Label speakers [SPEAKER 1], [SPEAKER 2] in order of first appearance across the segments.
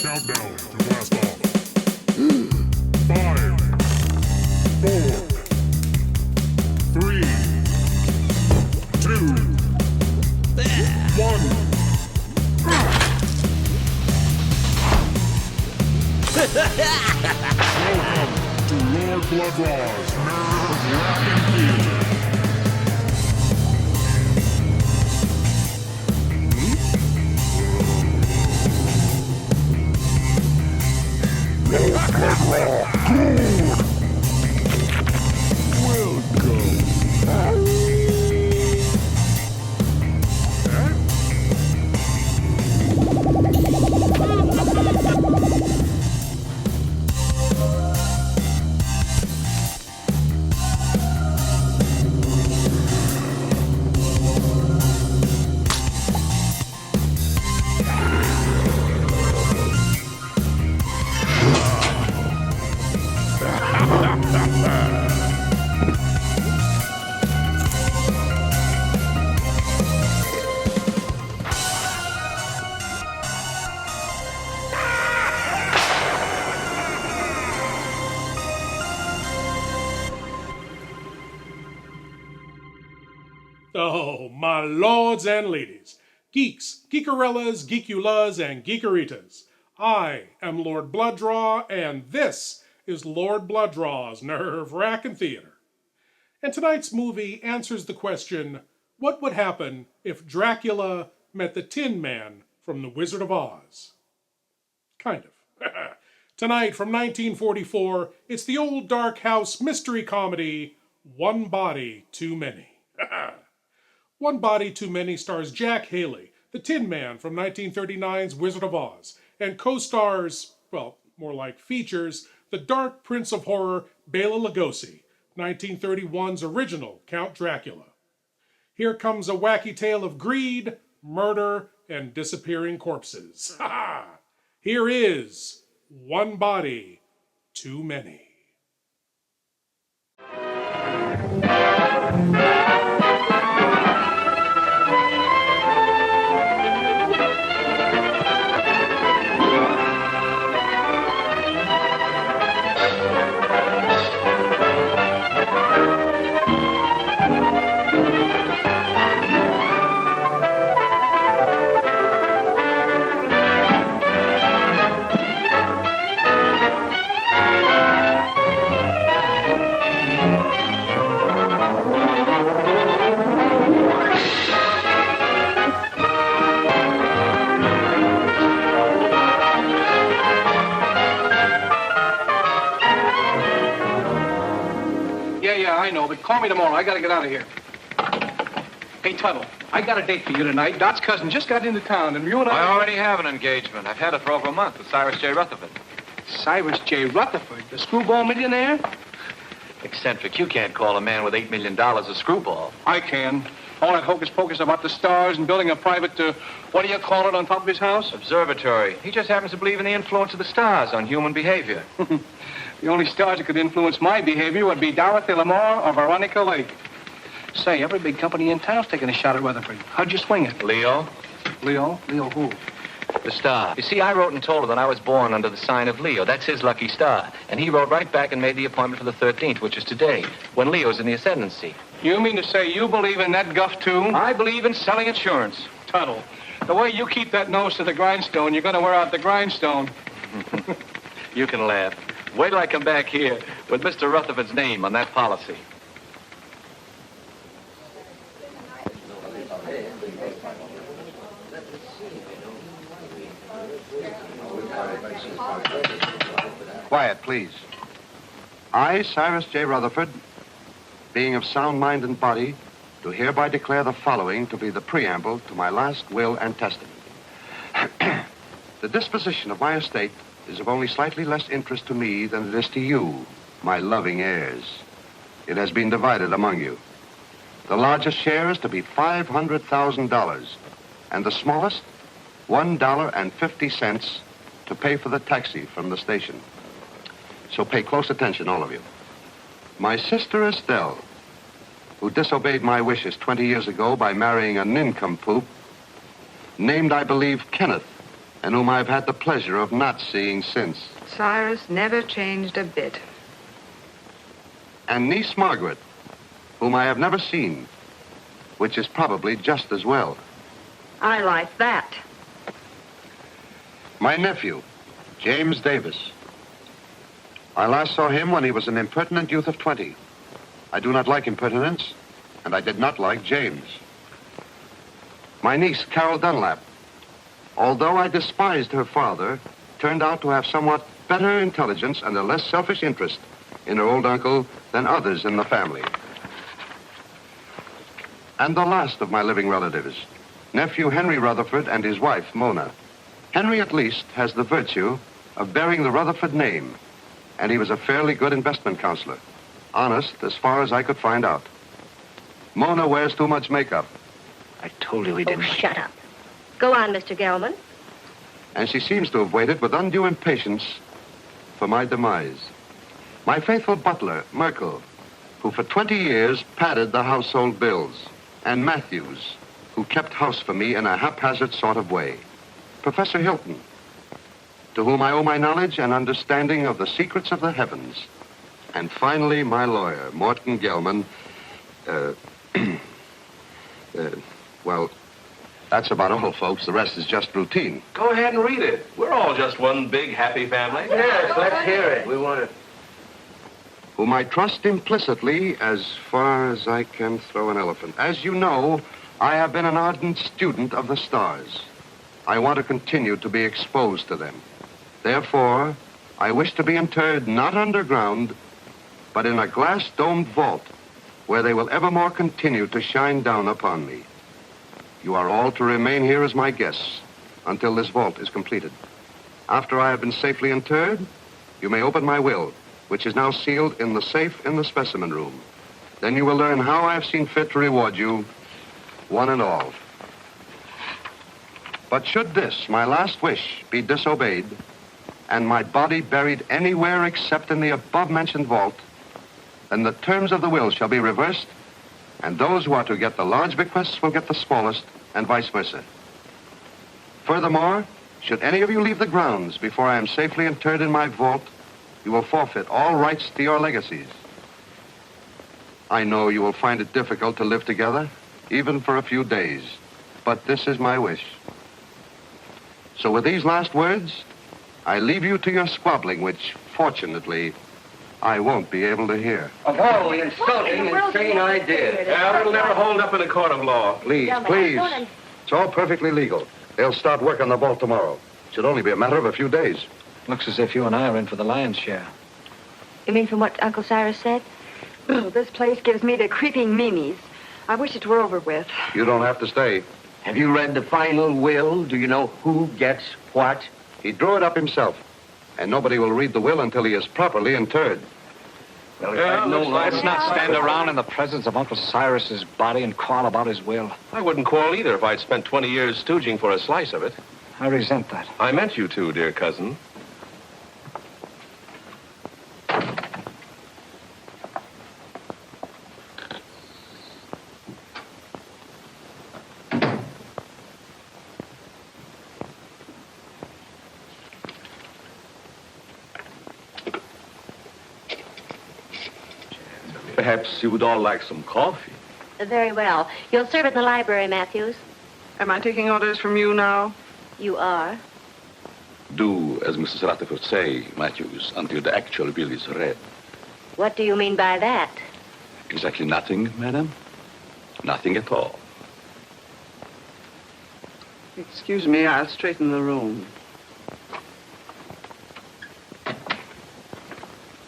[SPEAKER 1] countdown to blast off. 5, 4, 3, 2, 1. Welcome to Lord Blood-Rah's Wrackin Theater. Lord Blood-Rah, good! Welcome.
[SPEAKER 2] Oh, my lords and ladies, geeks, geekarellas, geekulas, and geekeritas. I am Lord Blood-Rah, and this is Lord Blood-Rah's Nerve-Wrackin Theater. And tonight's movie answers the question, what would happen if Dracula met the Tin Man from The Wizard of Oz? Kind of. Tonight, from 1944, it's the old dark house mystery comedy, One Body Too Many. One Body Too Many stars Jack Haley, the Tin Man from 1939's Wizard of Oz, and co-stars, well, more like features, the dark prince of horror Bela Lugosi, 1931's original Count Dracula. Here comes a wacky tale of greed, murder, and disappearing corpses. Here is One Body Too Many.
[SPEAKER 3] I know, but call me tomorrow. I gotta get out of here. Hey, Tuttle, I got a date for you tonight. Dot's cousin just got into town, and you and I
[SPEAKER 4] already have an engagement. I've had it for over a month with Cyrus J. Rutherford.
[SPEAKER 3] Cyrus J. Rutherford, the screwball millionaire?
[SPEAKER 4] Eccentric. You can't call a man with $8 million a screwball.
[SPEAKER 3] I can. All that hocus-pocus about the stars and building a private, what do you call it, on top of his house?
[SPEAKER 4] Observatory. He just happens to believe in the influence of the stars on human behavior.
[SPEAKER 3] The only stars that could influence my behavior would be Dorothy Lamour or Veronica Lake. Say, every big company in town's taking a shot at Rutherford. How'd you swing it?
[SPEAKER 4] Leo.
[SPEAKER 3] Leo? Leo who?
[SPEAKER 4] The star. You see, I wrote and told her that I was born under the sign of Leo. That's his lucky star. And he wrote right back and made the appointment for the 13th, which is today, when Leo's in the ascendancy.
[SPEAKER 3] You mean to say you believe in that guff, too?
[SPEAKER 4] I believe in selling insurance.
[SPEAKER 3] Tuttle, the way you keep that nose to the grindstone, you're going to wear out the grindstone.
[SPEAKER 4] You can laugh. Wait till I come back here with Mr. Rutherford's name on that policy.
[SPEAKER 5] Quiet, please. I, Cyrus J. Rutherford, being of sound mind and body, do hereby declare the following to be the preamble to my last will and testament. The disposition of my estate is of only slightly less interest to me than it is to you, my loving heirs. It has been divided among you. The largest share is to be $500,000, and the smallest, $1.50 to pay for the taxi from the station. So pay close attention, all of you. My sister Estelle, who disobeyed my wishes 20 years ago by marrying a nincompoop, named, I believe, Kenneth, and whom I've had the pleasure of not seeing since.
[SPEAKER 6] Cyrus never changed a bit.
[SPEAKER 5] And niece Margaret, whom I have never seen, which is probably just as well.
[SPEAKER 6] I like that.
[SPEAKER 5] My nephew, James Davis. I last saw him when he was an impertinent youth of 20. I do not like impertinence, and I did not like James. My niece, Carol Dunlap, although I despised her father, turned out to have somewhat better intelligence and a less selfish interest in her old uncle than others in the family. And the last of my living relatives, nephew Henry Rutherford and his wife, Mona. Henry, at least, has the virtue of bearing the Rutherford name, and he was a fairly good investment counselor. Honest as far as I could find out. Mona wears too much makeup.
[SPEAKER 7] I told you he didn't.
[SPEAKER 8] Shut up. Go on, Mr. Gelman.
[SPEAKER 5] And she seems to have waited with undue impatience for my demise. My faithful butler, Merkel, who for 20 years padded the household bills, and Matthews, who kept house for me in a haphazard sort of way. Professor Hilton, to whom I owe my knowledge and understanding of the secrets of the heavens. And finally, my lawyer, Morton Gelman. Well, that's about all, folks. The rest is just routine.
[SPEAKER 9] Go ahead and read it. We're all just one big happy family.
[SPEAKER 7] Yes, let's hear it. We want it.
[SPEAKER 5] Whom I trust implicitly as far as I can throw an elephant. As you know, I have been an ardent student of the stars. I want to continue to be exposed to them. Therefore, I wish to be interred not underground, but in a glass-domed vault where they will evermore continue to shine down upon me. You are all to remain here as my guests until this vault is completed. After I have been safely interred, you may open my will, which is now sealed in the safe in the specimen room. Then you will learn how I have seen fit to reward you, one and all. But should this, my last wish, be disobeyed, and my body buried anywhere except in the above-mentioned vault, then the terms of the will shall be reversed, and those who are to get the large bequests will get the smallest, and vice versa. Furthermore, should any of you leave the grounds before I am safely interred in my vault, you will forfeit all rights to your legacies. I know you will find it difficult to live together, even for a few days, but this is my wish. So with these last words, I leave you to your squabbling, which, fortunately, I won't be able to hear.
[SPEAKER 7] Of all the insulting, insane ideas.
[SPEAKER 9] Yeah, it'll never hold up in a court of law.
[SPEAKER 5] Please, please. It's all perfectly legal. They'll start work on the vault tomorrow. Should only be a matter of a few days.
[SPEAKER 4] Looks as if you and I are in for the lion's share.
[SPEAKER 8] You mean from what Uncle Cyrus said?
[SPEAKER 6] Oh, this place gives me the creeping meanies. I wish it were over with.
[SPEAKER 5] You don't have to stay.
[SPEAKER 7] Have you read the final will? Do you know who gets what?
[SPEAKER 5] He drew it up himself, and nobody will read the will until he is properly interred.
[SPEAKER 7] Well, if
[SPEAKER 9] Yeah,
[SPEAKER 7] I'd known all
[SPEAKER 4] Let's not
[SPEAKER 7] about
[SPEAKER 4] stand
[SPEAKER 7] it-
[SPEAKER 4] around in the presence of Uncle Cyrus's body and quarrel about his will.
[SPEAKER 9] I wouldn't quarrel either if I'd spent 20 years stooging for a slice of it.
[SPEAKER 4] I resent that.
[SPEAKER 9] I meant you to, dear cousin.
[SPEAKER 10] Perhaps you would all like some coffee.
[SPEAKER 8] Very well. You'll serve it in the library, Matthews.
[SPEAKER 6] Am I taking orders from you now?
[SPEAKER 8] You are.
[SPEAKER 10] Do as Mrs. Rutherford say, Matthews, until the actual bill is read.
[SPEAKER 8] What do you mean by that?
[SPEAKER 10] Exactly nothing, madam. Nothing at all.
[SPEAKER 6] Excuse me, I'll straighten the room.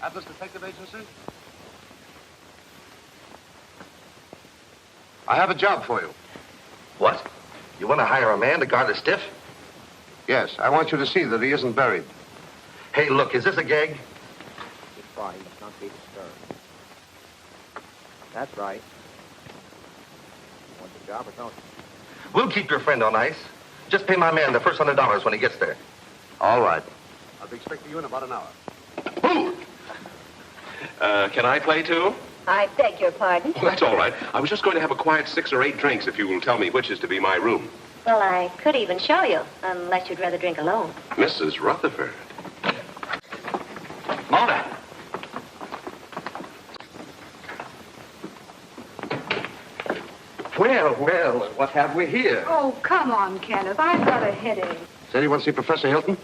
[SPEAKER 5] Atlas Detective Agency? I have a job for you.
[SPEAKER 11] What? You want to hire a man to guard the stiff?
[SPEAKER 5] Yes, I want you to see that he isn't buried.
[SPEAKER 11] Hey, look, is this a gag?
[SPEAKER 7] He's fine. He must not be disturbed. That's right. You want the job or don't you?
[SPEAKER 11] We'll keep your friend on ice. Just pay my man the first $100 when he gets there.
[SPEAKER 5] All right. I'll be expecting you in about an hour.
[SPEAKER 9] Can I play too?
[SPEAKER 8] I beg your pardon.
[SPEAKER 9] Well, that's all right. I was just going to have a quiet 6 or 8 drinks if you will tell me which is to be my room.
[SPEAKER 8] Well, I could even show you, unless you'd rather drink alone.
[SPEAKER 9] Mrs. Rutherford.
[SPEAKER 4] Mona!
[SPEAKER 11] Well, what have we here?
[SPEAKER 6] Oh, come on, Kenneth. I've got a headache.
[SPEAKER 5] Said you want to see Professor Hilton?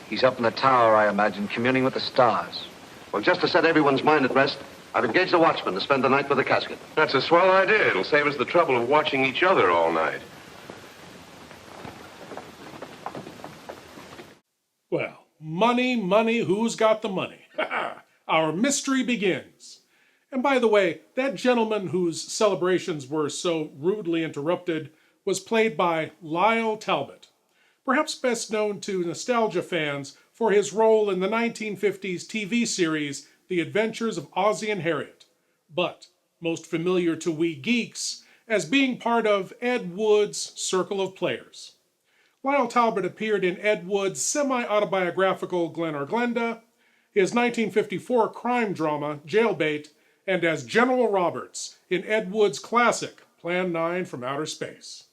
[SPEAKER 3] He's up in the tower, I imagine, communing with the stars.
[SPEAKER 5] Well, just to set everyone's mind at rest, I've engaged a watchman to spend the night with the casket.
[SPEAKER 9] That's a swell idea. It'll save us the trouble of watching each other all night.
[SPEAKER 2] Well, money, who's got the money? Our mystery begins. And by the way, that gentleman whose celebrations were so rudely interrupted was played by Lyle Talbot, perhaps best known to nostalgia fans for his role in the 1950s TV series The Adventures of Ozzie and Harriet, but most familiar to we geeks as being part of Ed Wood's Circle of Players. Lyle Talbot appeared in Ed Wood's semi-autobiographical Glen or Glenda, his 1954 crime drama Jailbait, and as General Roberts in Ed Wood's classic Plan 9 from Outer Space.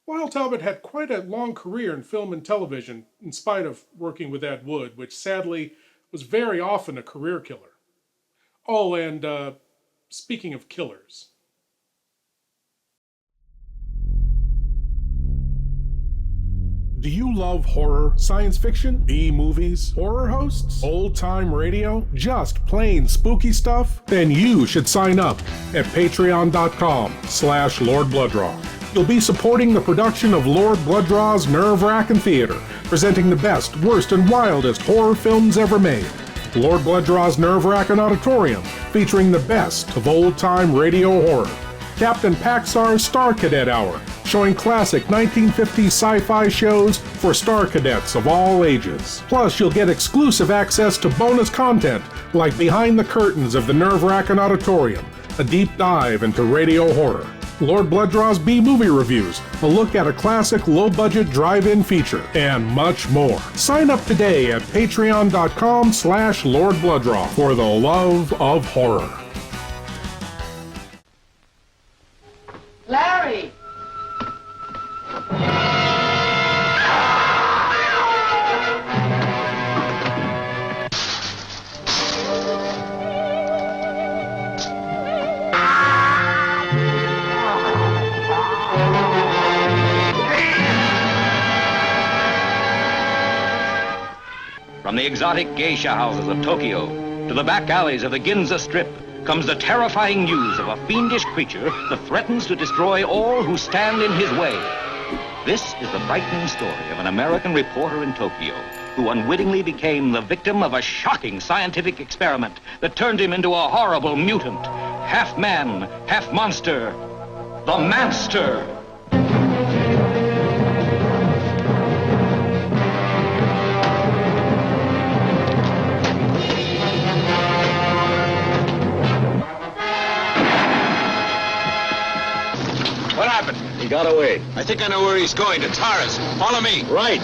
[SPEAKER 2] Lyle Talbot had quite a long career in film and television, in spite of working with Ed Wood, which sadly was very often a career killer. Oh, and speaking of killers. Do you love horror, science fiction, B-movies, horror hosts, old-time radio, just plain spooky stuff? Then you should sign up at patreon.com/Lord Blood-Rah. You'll be supporting the production of Lord Blood-Rah's Nerve-Wrackin Theater, presenting the best, worst, and wildest horror films ever made. Lord Blood-Rah's Nerve-Wrackin Auditorium, featuring the best of old-time radio horror. Captain Paxar's Star Cadet Hour, showing classic 1950s sci-fi shows for Star Cadets of all ages. Plus, you'll get exclusive access to bonus content like Behind the Curtains of the Nerve-Wrackin Auditorium, a deep dive into radio horror. Lord Blood-Rah's B-movie reviews, a look at a classic low-budget drive-in feature, and much more. Sign up today at patreon.com/Lord Blood-Rah for the love of horror.
[SPEAKER 6] Larry!
[SPEAKER 12] From the exotic geisha houses of Tokyo to the back alleys of the Ginza Strip comes the terrifying news of a fiendish creature that threatens to destroy all who stand in his way. This is the frightening story of an American reporter in Tokyo who unwittingly became the victim of a shocking scientific experiment that turned him into a horrible mutant, half man, half monster, the Manster.
[SPEAKER 11] What happened?
[SPEAKER 12] He got away.
[SPEAKER 11] I think I know where he's going, to Taras. Follow me.
[SPEAKER 12] Right.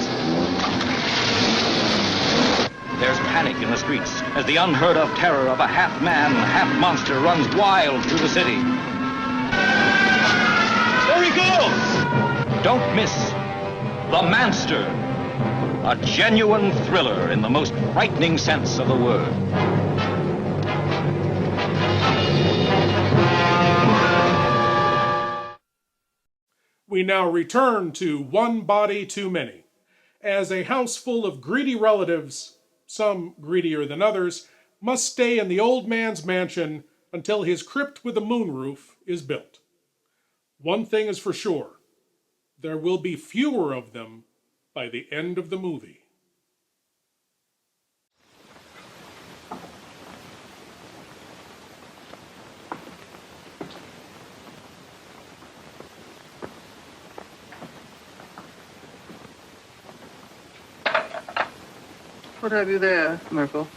[SPEAKER 12] There's panic in the streets as the unheard-of terror of a half-man, half-monster runs wild through the city. There he goes! Don't miss The Manster, a genuine thriller in the most frightening sense of the word.
[SPEAKER 2] We now return to One Body Too Many, as a house full of greedy relatives, some greedier than others, must stay in the old man's mansion until his crypt with a moonroof is built. One thing is for sure, there will be fewer of them by the end of the movie.
[SPEAKER 3] What have you there, Merkel?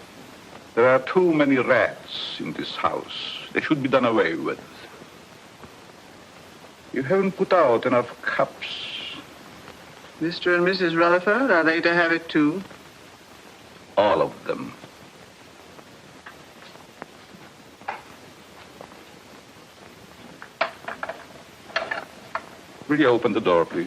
[SPEAKER 10] There are too many rats in this house. They should be done away with. You haven't put out enough cups.
[SPEAKER 3] Mr. and Mrs. Rutherford, are they to have it too?
[SPEAKER 10] All of them. Will you open the door, please?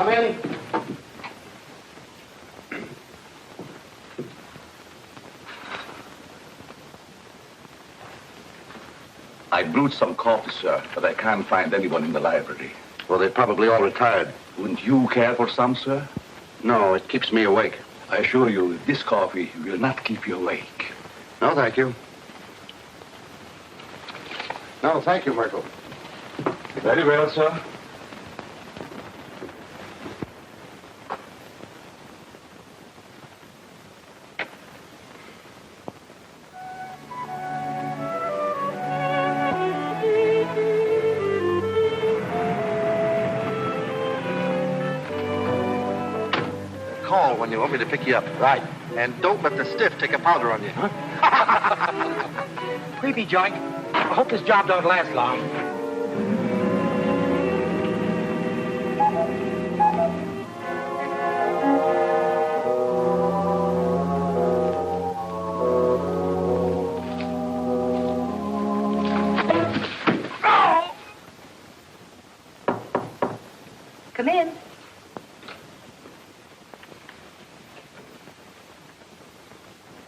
[SPEAKER 5] Come in.
[SPEAKER 10] I brewed some coffee, sir, but I can't find anyone in the library.
[SPEAKER 5] Well, they're probably all retired.
[SPEAKER 10] Wouldn't you care for some, sir?
[SPEAKER 5] No, it keeps me awake.
[SPEAKER 10] I assure you, this coffee will not keep you awake.
[SPEAKER 5] No, thank you. No, thank you, Merkel.
[SPEAKER 10] Very well, sir.
[SPEAKER 11] Call when you want me to pick you up.
[SPEAKER 5] Right.
[SPEAKER 11] And don't let the stiff take a powder on you.
[SPEAKER 3] Creepy joint. I hope this job don't last long.
[SPEAKER 8] Come in.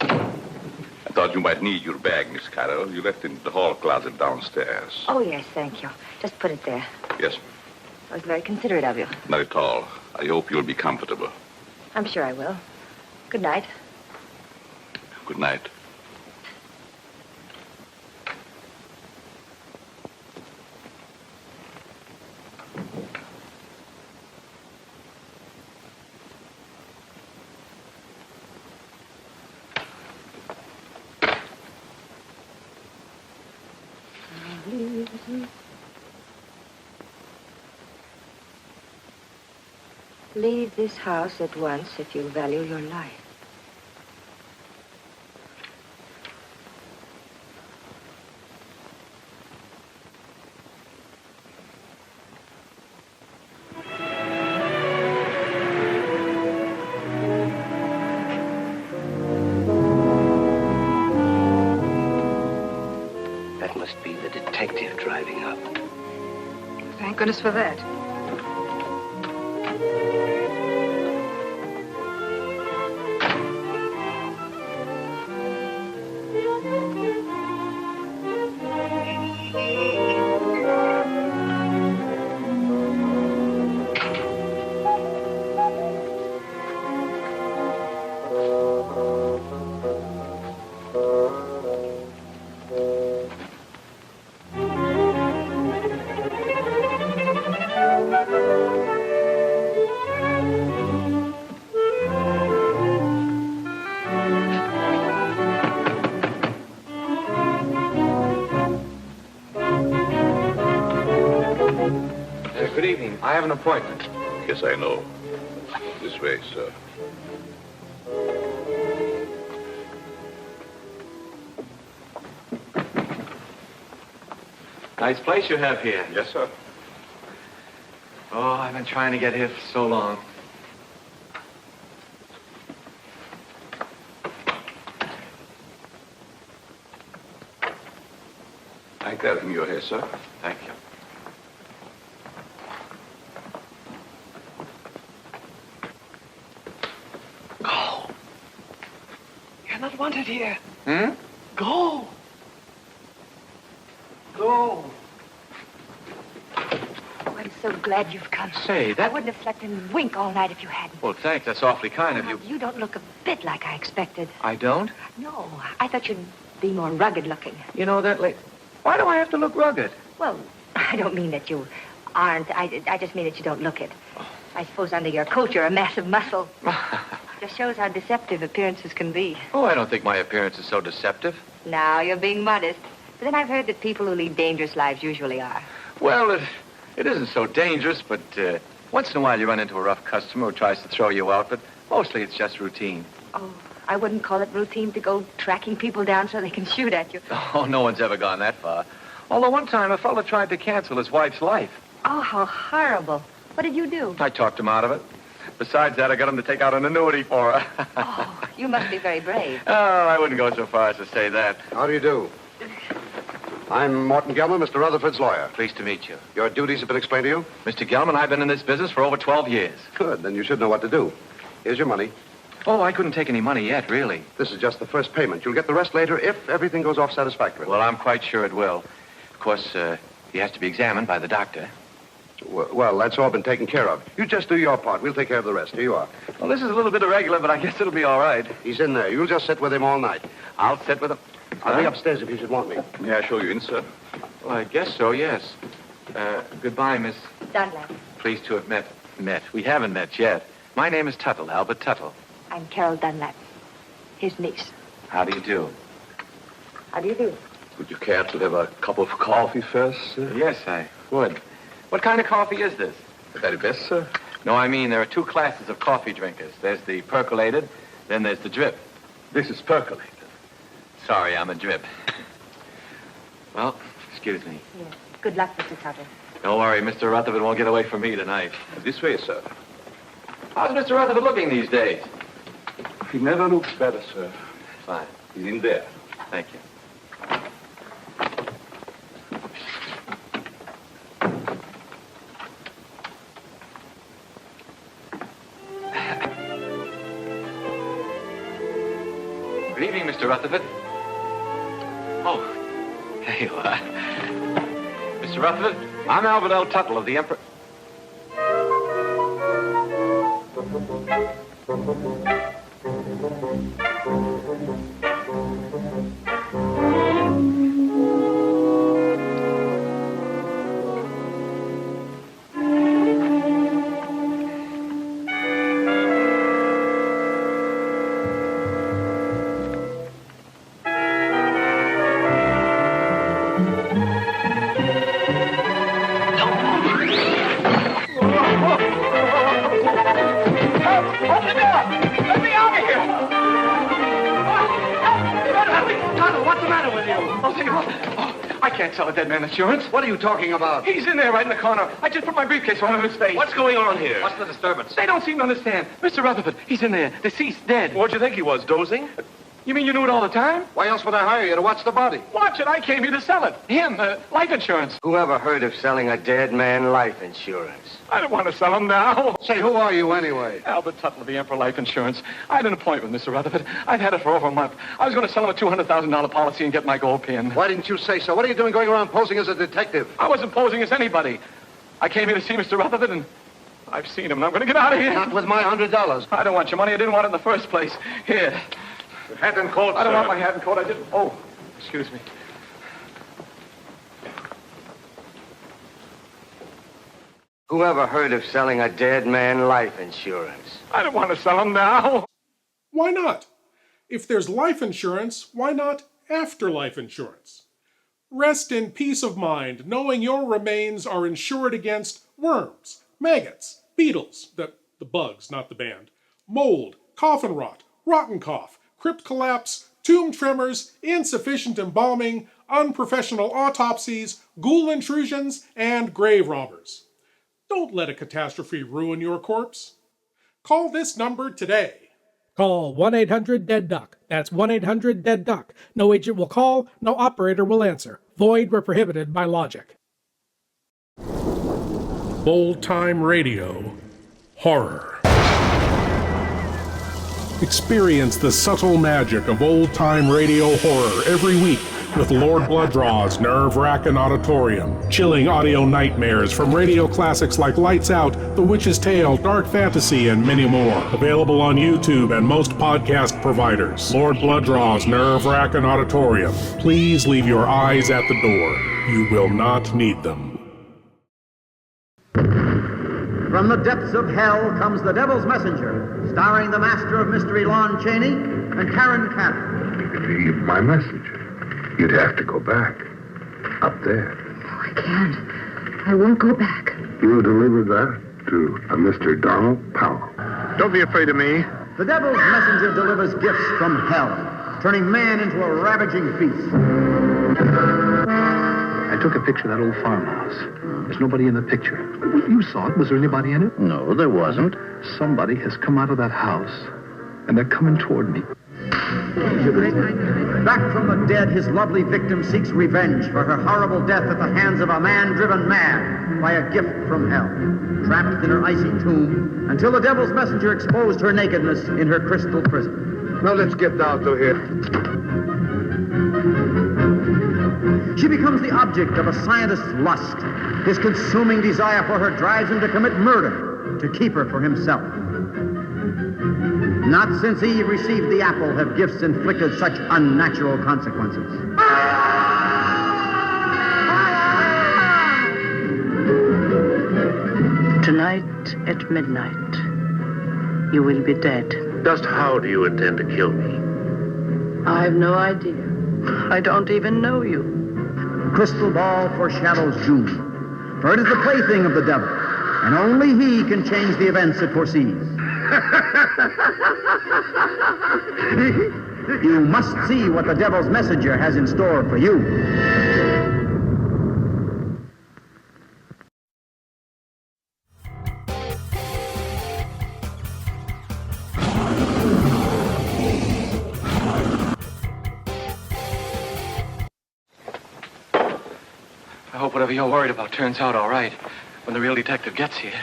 [SPEAKER 10] I thought you might need your bag, Miss Carroll. You left it in the hall closet downstairs.
[SPEAKER 8] Oh, yes, thank you. Just put it there.
[SPEAKER 10] Yes,
[SPEAKER 8] That was very considerate of you.
[SPEAKER 10] not at all. I hope you'll be comfortable.
[SPEAKER 8] I'm sure I will. Good night.
[SPEAKER 10] Good night.
[SPEAKER 8] Leave this house at once if you value your life.
[SPEAKER 3] That must be the detective driving up.
[SPEAKER 6] Thank goodness for that.
[SPEAKER 3] Good evening. I have an appointment.
[SPEAKER 10] Yes, I know. This way, sir.
[SPEAKER 4] Nice place you have here.
[SPEAKER 10] Yes, sir.
[SPEAKER 4] Oh, I've been trying to get here for so long.
[SPEAKER 10] I tell him you're here, sir.
[SPEAKER 4] Thank you.
[SPEAKER 3] Go. You're not wanted here.
[SPEAKER 4] Hmm?
[SPEAKER 3] Go. Go.
[SPEAKER 8] Oh, I'm so glad you've come.
[SPEAKER 4] Say,
[SPEAKER 8] I
[SPEAKER 4] that...
[SPEAKER 8] wouldn't have slept and wink all night if you hadn't.
[SPEAKER 4] Well, thanks. That's awfully kind of you.
[SPEAKER 8] You don't look a bit like I expected.
[SPEAKER 4] I don't?
[SPEAKER 8] No, I thought you'd be more rugged looking.
[SPEAKER 4] You know that late. Why do I have to look rugged?
[SPEAKER 8] Well, I don't mean that you aren't. I just mean that you don't look it. I suppose under your coat you're a mass of muscle. Just shows how deceptive appearances can be.
[SPEAKER 4] Oh, I don't think my appearance is so deceptive.
[SPEAKER 8] Now you're being modest. But then I've heard that people who lead dangerous lives usually are.
[SPEAKER 4] Well, it isn't so dangerous, but once in a while you run into a rough customer who tries to throw you out, but mostly it's just routine.
[SPEAKER 8] Oh, I wouldn't call it routine to go tracking people down so they can shoot at you.
[SPEAKER 4] Oh, no one's ever gone that far. Although one time a fellow tried to cancel his wife's life.
[SPEAKER 8] Oh, how horrible. What did you do?
[SPEAKER 4] I talked him out of it. Besides that, I got him to take out an annuity for her.
[SPEAKER 8] Oh, you must be very brave.
[SPEAKER 4] Oh, I wouldn't go so far as to say that.
[SPEAKER 5] How do you do? I'm Morton Gelman, Mr. Rutherford's lawyer.
[SPEAKER 4] Pleased to meet you.
[SPEAKER 5] Your duties have been explained to you?
[SPEAKER 4] Mr. Gelman, I've been in this business for over 12 years.
[SPEAKER 5] Good, then you should know what to do. Here's your money.
[SPEAKER 4] Oh, I couldn't take any money yet, really.
[SPEAKER 5] This is just the first payment. You'll get the rest later if everything goes off satisfactorily.
[SPEAKER 4] Well, I'm quite sure it will. Of course, he has to be examined by the doctor.
[SPEAKER 5] Well, that's all been taken care of. You just do your part. We'll take care of the rest. Here you are.
[SPEAKER 4] Well, this is a little bit irregular, but I guess it'll be all right.
[SPEAKER 5] He's in there. You'll just sit with him all night.
[SPEAKER 4] I'll sit with him.
[SPEAKER 5] I'll be upstairs if you should want me.
[SPEAKER 10] May I show you in, sir?
[SPEAKER 4] Well, I guess so, yes. Goodbye, Miss...
[SPEAKER 8] Dunlap.
[SPEAKER 4] Pleased to have met. We haven't met yet. My name is Tuttle, Albert Tuttle.
[SPEAKER 8] I'm Carol Dunlap, his niece.
[SPEAKER 4] How do you do?
[SPEAKER 8] How do you do?
[SPEAKER 10] Would you care to have a cup of coffee first, sir?
[SPEAKER 4] Yes, I would. What kind of coffee is this?
[SPEAKER 10] The very best, sir.
[SPEAKER 4] No, I mean, there are two classes of coffee drinkers. There's the percolated, then there's the drip.
[SPEAKER 10] This is percolated.
[SPEAKER 4] Sorry, I'm a drip. Well, excuse me.
[SPEAKER 8] Yes. Good luck, Mr. Tuttle.
[SPEAKER 4] Don't worry, Mr. Rutherford won't get away from me tonight.
[SPEAKER 10] This way, sir.
[SPEAKER 4] How's Mr. Rutherford looking these days?
[SPEAKER 10] He never looks better, sir.
[SPEAKER 4] Fine.
[SPEAKER 10] He's in there.
[SPEAKER 4] Thank you. Good evening, Mr. Rutherford. Oh, there you are. Mr. Rutherford, I'm Albert L. Tuttle of the Emperor... Sell a dead man insurance.
[SPEAKER 5] What are you talking about?
[SPEAKER 4] He's in there right in the corner. I just put my briefcase right on his face.
[SPEAKER 9] What's going on here?
[SPEAKER 11] What's the disturbance?
[SPEAKER 4] They don't seem to understand. Mr. Rutherford, he's in there. Deceased, dead.
[SPEAKER 9] What'd you think he was, dozing?
[SPEAKER 4] You mean you knew it all the time?
[SPEAKER 5] Why else would I hire you to watch the body?
[SPEAKER 4] Watch it. I came here to sell it. Him, life insurance.
[SPEAKER 11] Who ever heard of selling a dead man life insurance?
[SPEAKER 4] I don't want to sell him now.
[SPEAKER 5] Say, who are you anyway?
[SPEAKER 4] Albert Tuttle of the Emperor Life Insurance. I had an appointment, Mr. Rutherford. I've had it for over a month. I was going to sell him a $200,000 policy and get my gold pin.
[SPEAKER 5] Why didn't you say so? What are you doing going around posing as a detective?
[SPEAKER 4] I wasn't posing as anybody. I came here to see Mr. Rutherford, and I've seen him, and I'm going to get out of here.
[SPEAKER 5] Not with my $100.
[SPEAKER 4] I don't want your money. I didn't want it in the first place. Here.
[SPEAKER 9] Hat and coat,
[SPEAKER 4] I don't
[SPEAKER 9] sir.
[SPEAKER 4] want my hat and coat. I didn't... Oh, excuse me.
[SPEAKER 11] Who ever heard of selling a dead man life insurance?
[SPEAKER 4] I don't want to sell him now.
[SPEAKER 2] Why not? If there's life insurance, why not afterlife insurance? Rest in peace of mind, knowing your remains are insured against worms, maggots, beetles, the bugs, not the band, mold, coffin rot, rotten cough, crypt collapse, tomb tremors, insufficient embalming, unprofessional autopsies, ghoul intrusions, and grave robbers. Don't let a catastrophe ruin your corpse. Call this number today.
[SPEAKER 13] Call 1-800-DEAD-DUCK. That's 1-800-DEAD-DUCK. No agent will call, no operator will answer. Void where prohibited by logic.
[SPEAKER 2] Old Time Radio Horror. Experience the subtle magic of old-time radio horror every week with Lord Blood-Rah's nerve-wracking auditorium, chilling audio nightmares from radio classics like Lights Out, The Witch's Tale, Dark Fantasy, and many more. Available on YouTube and most podcast providers. Lord Blood-Rah's nerve-wracking auditorium. Please leave your eyes at the door. You will not need them.
[SPEAKER 14] From the depths of hell comes The Devil's Messenger, starring the master of mystery Lon Chaney and Karen Cannon.
[SPEAKER 15] You could leave my message. You'd have to go back. Up there.
[SPEAKER 16] Oh, I can't. I won't go back.
[SPEAKER 15] You delivered that to a Mr. Donald Powell.
[SPEAKER 14] Don't be afraid of me. The Devil's Messenger delivers gifts from hell, turning man into a ravaging beast.
[SPEAKER 17] I took a picture of that old farmhouse. There's nobody in the picture. You saw it. Was there anybody in it?
[SPEAKER 14] No, there wasn't.
[SPEAKER 17] Somebody has come out of that house, and they're coming toward me.
[SPEAKER 14] Back back from the dead, his lovely victim seeks revenge for her horrible death at the hands of a man driven mad by a gift from hell, trapped in her icy tomb until the devil's messenger exposed her nakedness in her crystal prison.
[SPEAKER 5] Now let's get down to here.
[SPEAKER 14] She becomes the object of a scientist's lust. His consuming desire for her drives him to commit murder to keep her for himself. Not since Eve received the apple have gifts inflicted such unnatural consequences.
[SPEAKER 18] Tonight at midnight, you will be dead.
[SPEAKER 15] Just how do you intend to kill me?
[SPEAKER 18] I have no idea. I don't even know you.
[SPEAKER 14] Crystal ball foreshadows doom, for it is the plaything of the devil, and only he can change the events it foresees. You must see what the devil's messenger has in store for you.
[SPEAKER 4] I hope whatever you're worried about turns out all right when the real detective gets here.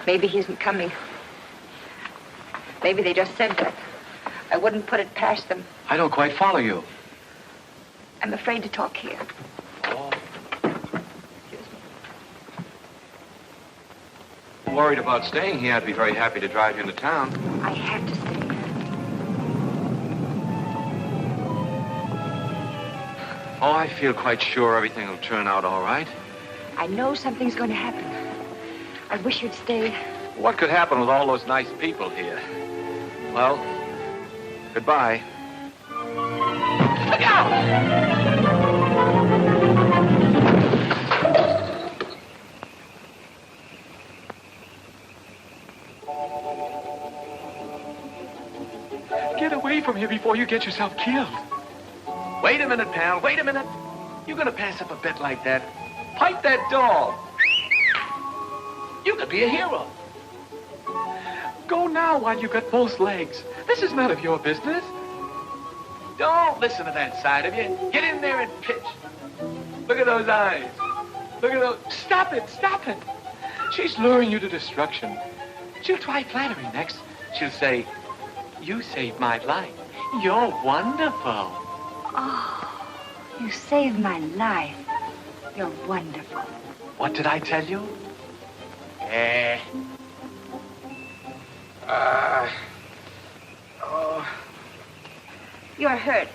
[SPEAKER 8] Maybe he isn't coming. Maybe they just said that. I wouldn't put it past them.
[SPEAKER 4] I don't quite follow you.
[SPEAKER 8] I'm afraid to talk here.
[SPEAKER 4] Worried about staying here. I'd be very happy to drive you into town.
[SPEAKER 8] I have to stay.
[SPEAKER 4] Oh, I feel quite sure everything will turn out all right.
[SPEAKER 8] I know something's going to happen. I wish you'd stay.
[SPEAKER 4] What could happen with all those nice people here? Well, goodbye. Look out! Get away from here before you get yourself killed. Wait a minute, pal. Wait a minute. You're gonna pass up a bet like that? Pipe that dog. You could be a hero. Go now while you got both legs. This is none of your business. Don't listen to that side of you. Get in there and pitch. Look at those eyes. Look at those. Stop it. Stop it. She's luring you to destruction. She'll try flattery next. She'll say, "You saved my life. You're wonderful."
[SPEAKER 8] Oh, you saved my life. You're wonderful.
[SPEAKER 4] What did I tell you? Oh.
[SPEAKER 8] You're hurt.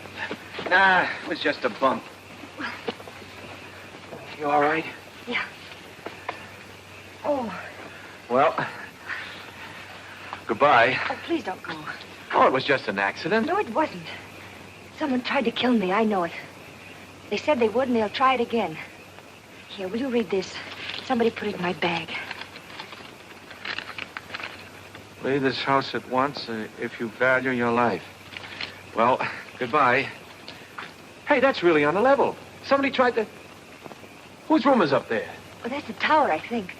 [SPEAKER 4] Nah, it was just a bump. You all right?
[SPEAKER 8] Yeah. Oh.
[SPEAKER 4] Well, goodbye.
[SPEAKER 8] Oh, please don't go.
[SPEAKER 4] Oh, it was just an accident.
[SPEAKER 8] No, it wasn't. Someone tried to kill me. I know it. They said they would, and they'll try it again. Here, will you read this? Somebody put it in my bag.
[SPEAKER 4] Leave this house at once if you value your life. Well, goodbye. Hey, that's really on the level. Somebody tried to... Whose room is up there?
[SPEAKER 8] Well, that's the tower, I think.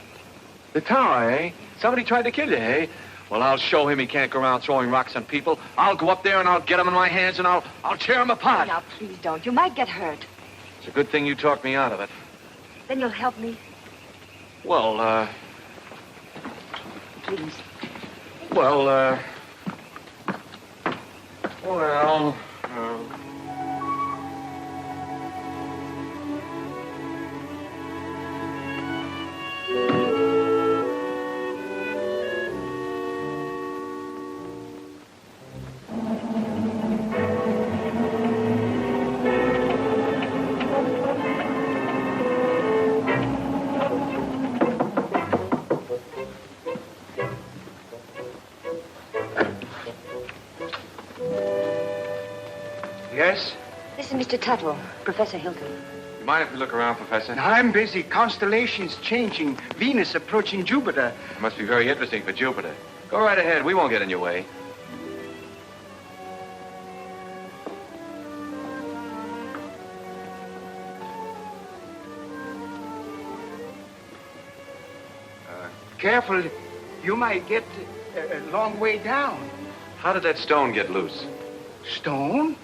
[SPEAKER 4] The tower, eh? Somebody tried to kill you, eh? Well, I'll show him he can't go around throwing rocks on people. I'll go up there and I'll get him in my hands and I'll tear him apart.
[SPEAKER 8] Now, please don't. You might get hurt.
[SPEAKER 4] It's a good thing you talked me out of it.
[SPEAKER 8] Then you'll help me.
[SPEAKER 4] Well,
[SPEAKER 8] Please.
[SPEAKER 4] Well,
[SPEAKER 19] Yes?
[SPEAKER 8] This is Mr. Tuttle, Professor Hilton.
[SPEAKER 4] You mind if we look around, Professor?
[SPEAKER 19] I'm busy. Constellations changing. Venus approaching Jupiter.
[SPEAKER 4] It must be very interesting for Jupiter. Go right ahead. We won't get in your way.
[SPEAKER 19] Careful. You might get a long way down.
[SPEAKER 4] How did that stone get loose?
[SPEAKER 19] Stone?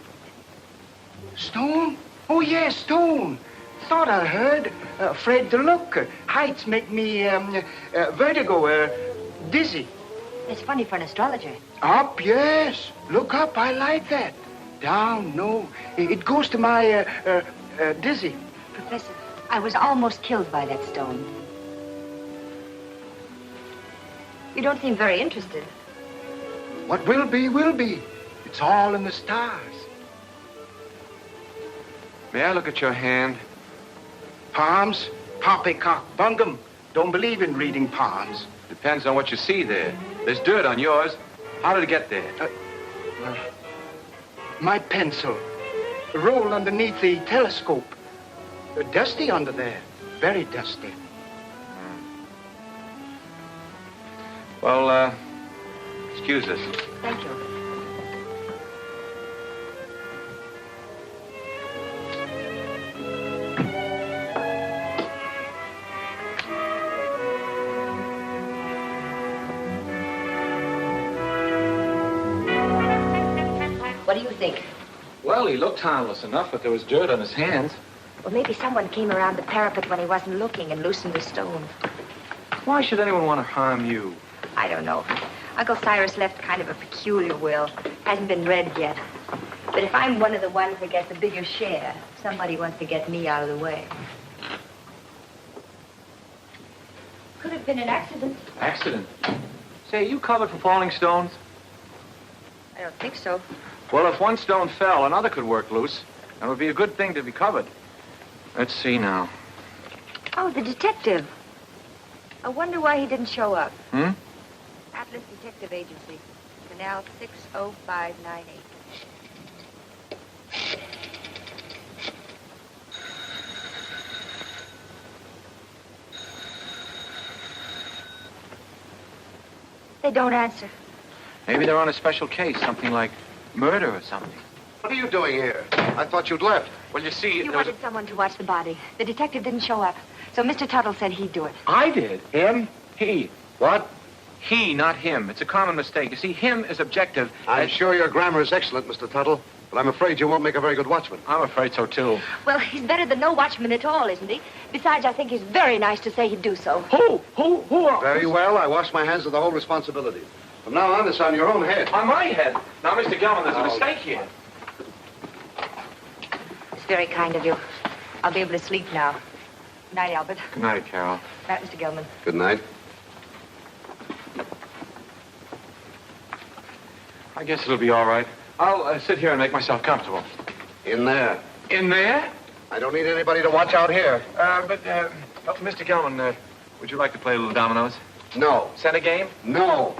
[SPEAKER 19] Stone? Oh, yes, Stone. Thought I heard. Afraid to look. Heights make me vertigo, dizzy.
[SPEAKER 8] It's funny for an astrologer.
[SPEAKER 19] Up, yes. Look up, I like that. Down, no. It goes to my dizzy.
[SPEAKER 8] Professor, I was almost killed by that stone. You don't seem very interested.
[SPEAKER 19] What will be, will be. It's all in the stars.
[SPEAKER 3] May I look at your hand?
[SPEAKER 19] Palms? Poppycock bungum. Don't believe in reading palms.
[SPEAKER 3] Depends on what you see there. There's dirt on yours. How did it get there?
[SPEAKER 19] My pencil. Rolled underneath the telescope. Dusty under there. Very dusty.
[SPEAKER 3] Well, excuse us.
[SPEAKER 8] Thank you. What do you think?
[SPEAKER 3] Well, he looked harmless enough, but there was dirt on his hands.
[SPEAKER 8] Well, maybe someone came around the parapet when he wasn't looking and loosened the stone.
[SPEAKER 3] Why should anyone want to harm you?
[SPEAKER 8] I don't know. Uncle Cyrus left kind of a peculiar will. Hasn't been read yet. But if I'm one of the ones that gets the bigger share, somebody wants to get me out of the way. Could have been an accident.
[SPEAKER 3] Accident? Say, you covered for falling stones?
[SPEAKER 8] I don't think so.
[SPEAKER 3] Well, if one stone fell, another could work loose. And it would be a good thing to be covered. Let's see now.
[SPEAKER 8] Oh, the detective. I wonder why he didn't show up.
[SPEAKER 3] Hmm?
[SPEAKER 8] Atlas Detective Agency. Canal 60598. They don't answer.
[SPEAKER 3] Maybe they're on a special case, something like murder or something.
[SPEAKER 5] What are you doing here? I thought you'd left.
[SPEAKER 3] Well, you see,
[SPEAKER 8] You wanted someone to watch the body. The detective didn't show up. So Mr. Tuttle said he'd do it.
[SPEAKER 3] I did. Him? He. What? He, not him. It's a common mistake. You see, him is objective.
[SPEAKER 5] I'm sure your grammar is excellent, Mr. Tuttle, but I'm afraid you won't make a very good watchman.
[SPEAKER 3] I'm afraid so, too.
[SPEAKER 8] Well, he's better than no watchman at all, isn't he? Besides, I think he's very nice to say he'd do so.
[SPEAKER 3] Who?
[SPEAKER 5] Very well. I wash my hands of the whole responsibility. From now on, it's on your own head.
[SPEAKER 3] On my head? Now, Mr. Gelman, there's a mistake here.
[SPEAKER 8] It's very kind of you. I'll be able to sleep now. Good night, Albert.
[SPEAKER 3] Good night, Carol.
[SPEAKER 8] Good night, Mr. Gelman.
[SPEAKER 5] Good night.
[SPEAKER 3] I guess it'll be all right. I'll sit here and make myself comfortable.
[SPEAKER 5] In there.
[SPEAKER 3] In there?
[SPEAKER 5] I don't need anybody to watch out here.
[SPEAKER 3] Mr. Gelman, would you like to play a little dominoes?
[SPEAKER 5] No.
[SPEAKER 3] Center game?
[SPEAKER 5] No.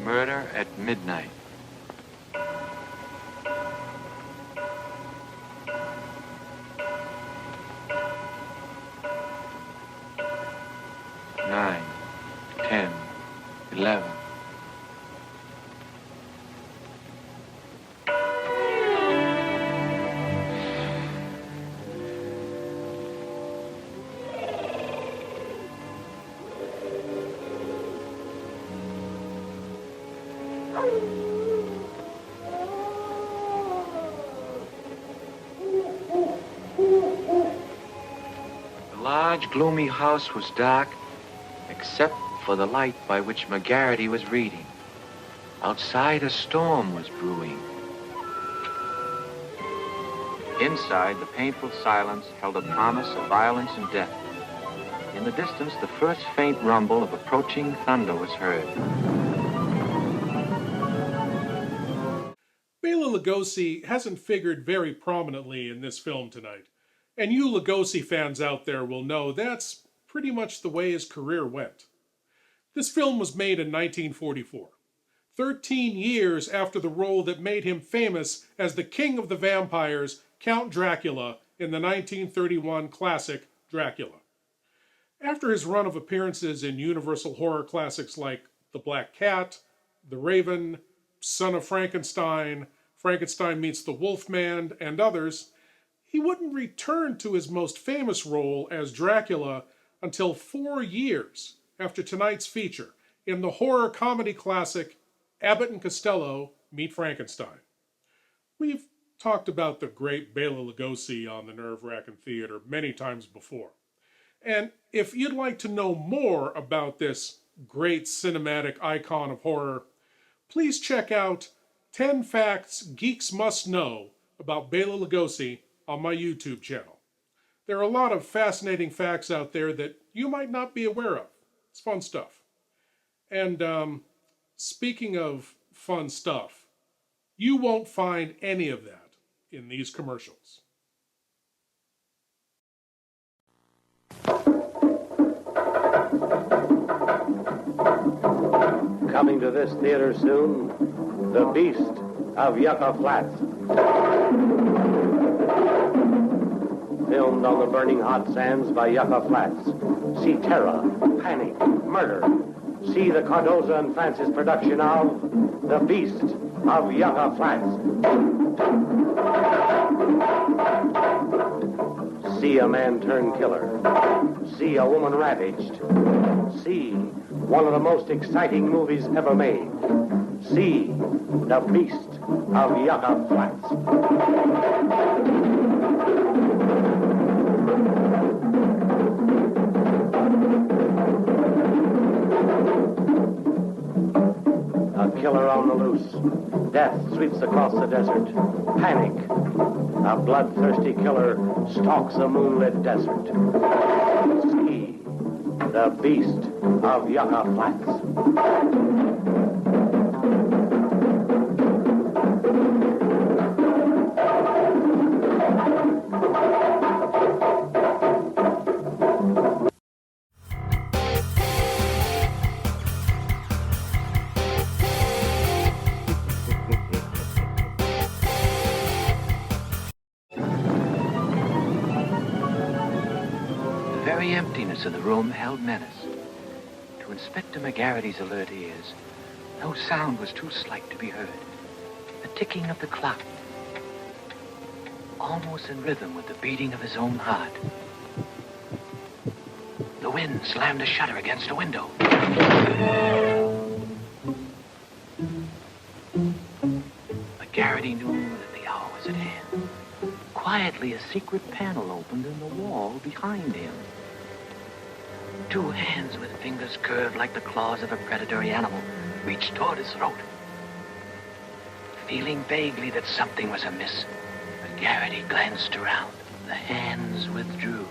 [SPEAKER 3] Murder at midnight. Nine, 10, 11. The large, gloomy house was dark, except for the light by which McGarity was reading. Outside, a storm was brewing. Inside, the painful silence held a promise of violence and death. In the distance, the first faint rumble of approaching thunder was heard.
[SPEAKER 2] Bela Lugosi hasn't figured very prominently in this film tonight. And you Lugosi fans out there will know that's pretty much the way his career went. This film was made in 1944, 13 years after the role that made him famous as the king of the vampires, Count Dracula, in the 1931 classic Dracula. After his run of appearances in Universal horror classics like The Black Cat, The Raven, Son of Frankenstein, Frankenstein Meets the Wolfman, and others, he wouldn't return to his most famous role as Dracula until 4 years after tonight's feature in the horror comedy classic Abbott and Costello Meet Frankenstein. We've talked about the great Bela Lugosi on the Wrackin Theater many times before. And if you'd like to know more about this great cinematic icon of horror, please check out 10 Facts Geeks Must Know about Bela Lugosi on my YouTube channel. There are a lot of fascinating facts out there that you might not be aware of. It's fun stuff. And speaking of fun stuff, you won't find any of that in these commercials.
[SPEAKER 20] Coming to this theater soon, The Beast of Yucca Flats. Filmed on the burning hot sands by Yucca Flats. See terror, panic, murder. See the Cardoza and Francis production of The Beast of Yucca Flats. See a man turn killer. See a woman ravaged. See one of the most exciting movies ever made. See The Beast of Yucca Flats. A killer on the loose. Death sweeps across the desert. Panic. A bloodthirsty killer stalks a moonlit desert. See The Beast of Yucca Flats.
[SPEAKER 3] The very emptiness of the room held menace. To Inspector McGarrity's alert ears, no sound was too slight to be heard. The ticking of the clock, almost in rhythm with the beating of his own heart. The wind slammed a shutter against a window. McGarrity knew that the hour was at hand. Quietly, a secret panel opened in the wall behind him. Two hands with fingers curved like the claws of a predatory animal reached toward his throat. Feeling vaguely that something was amiss, McGarrity glanced around. The hands withdrew.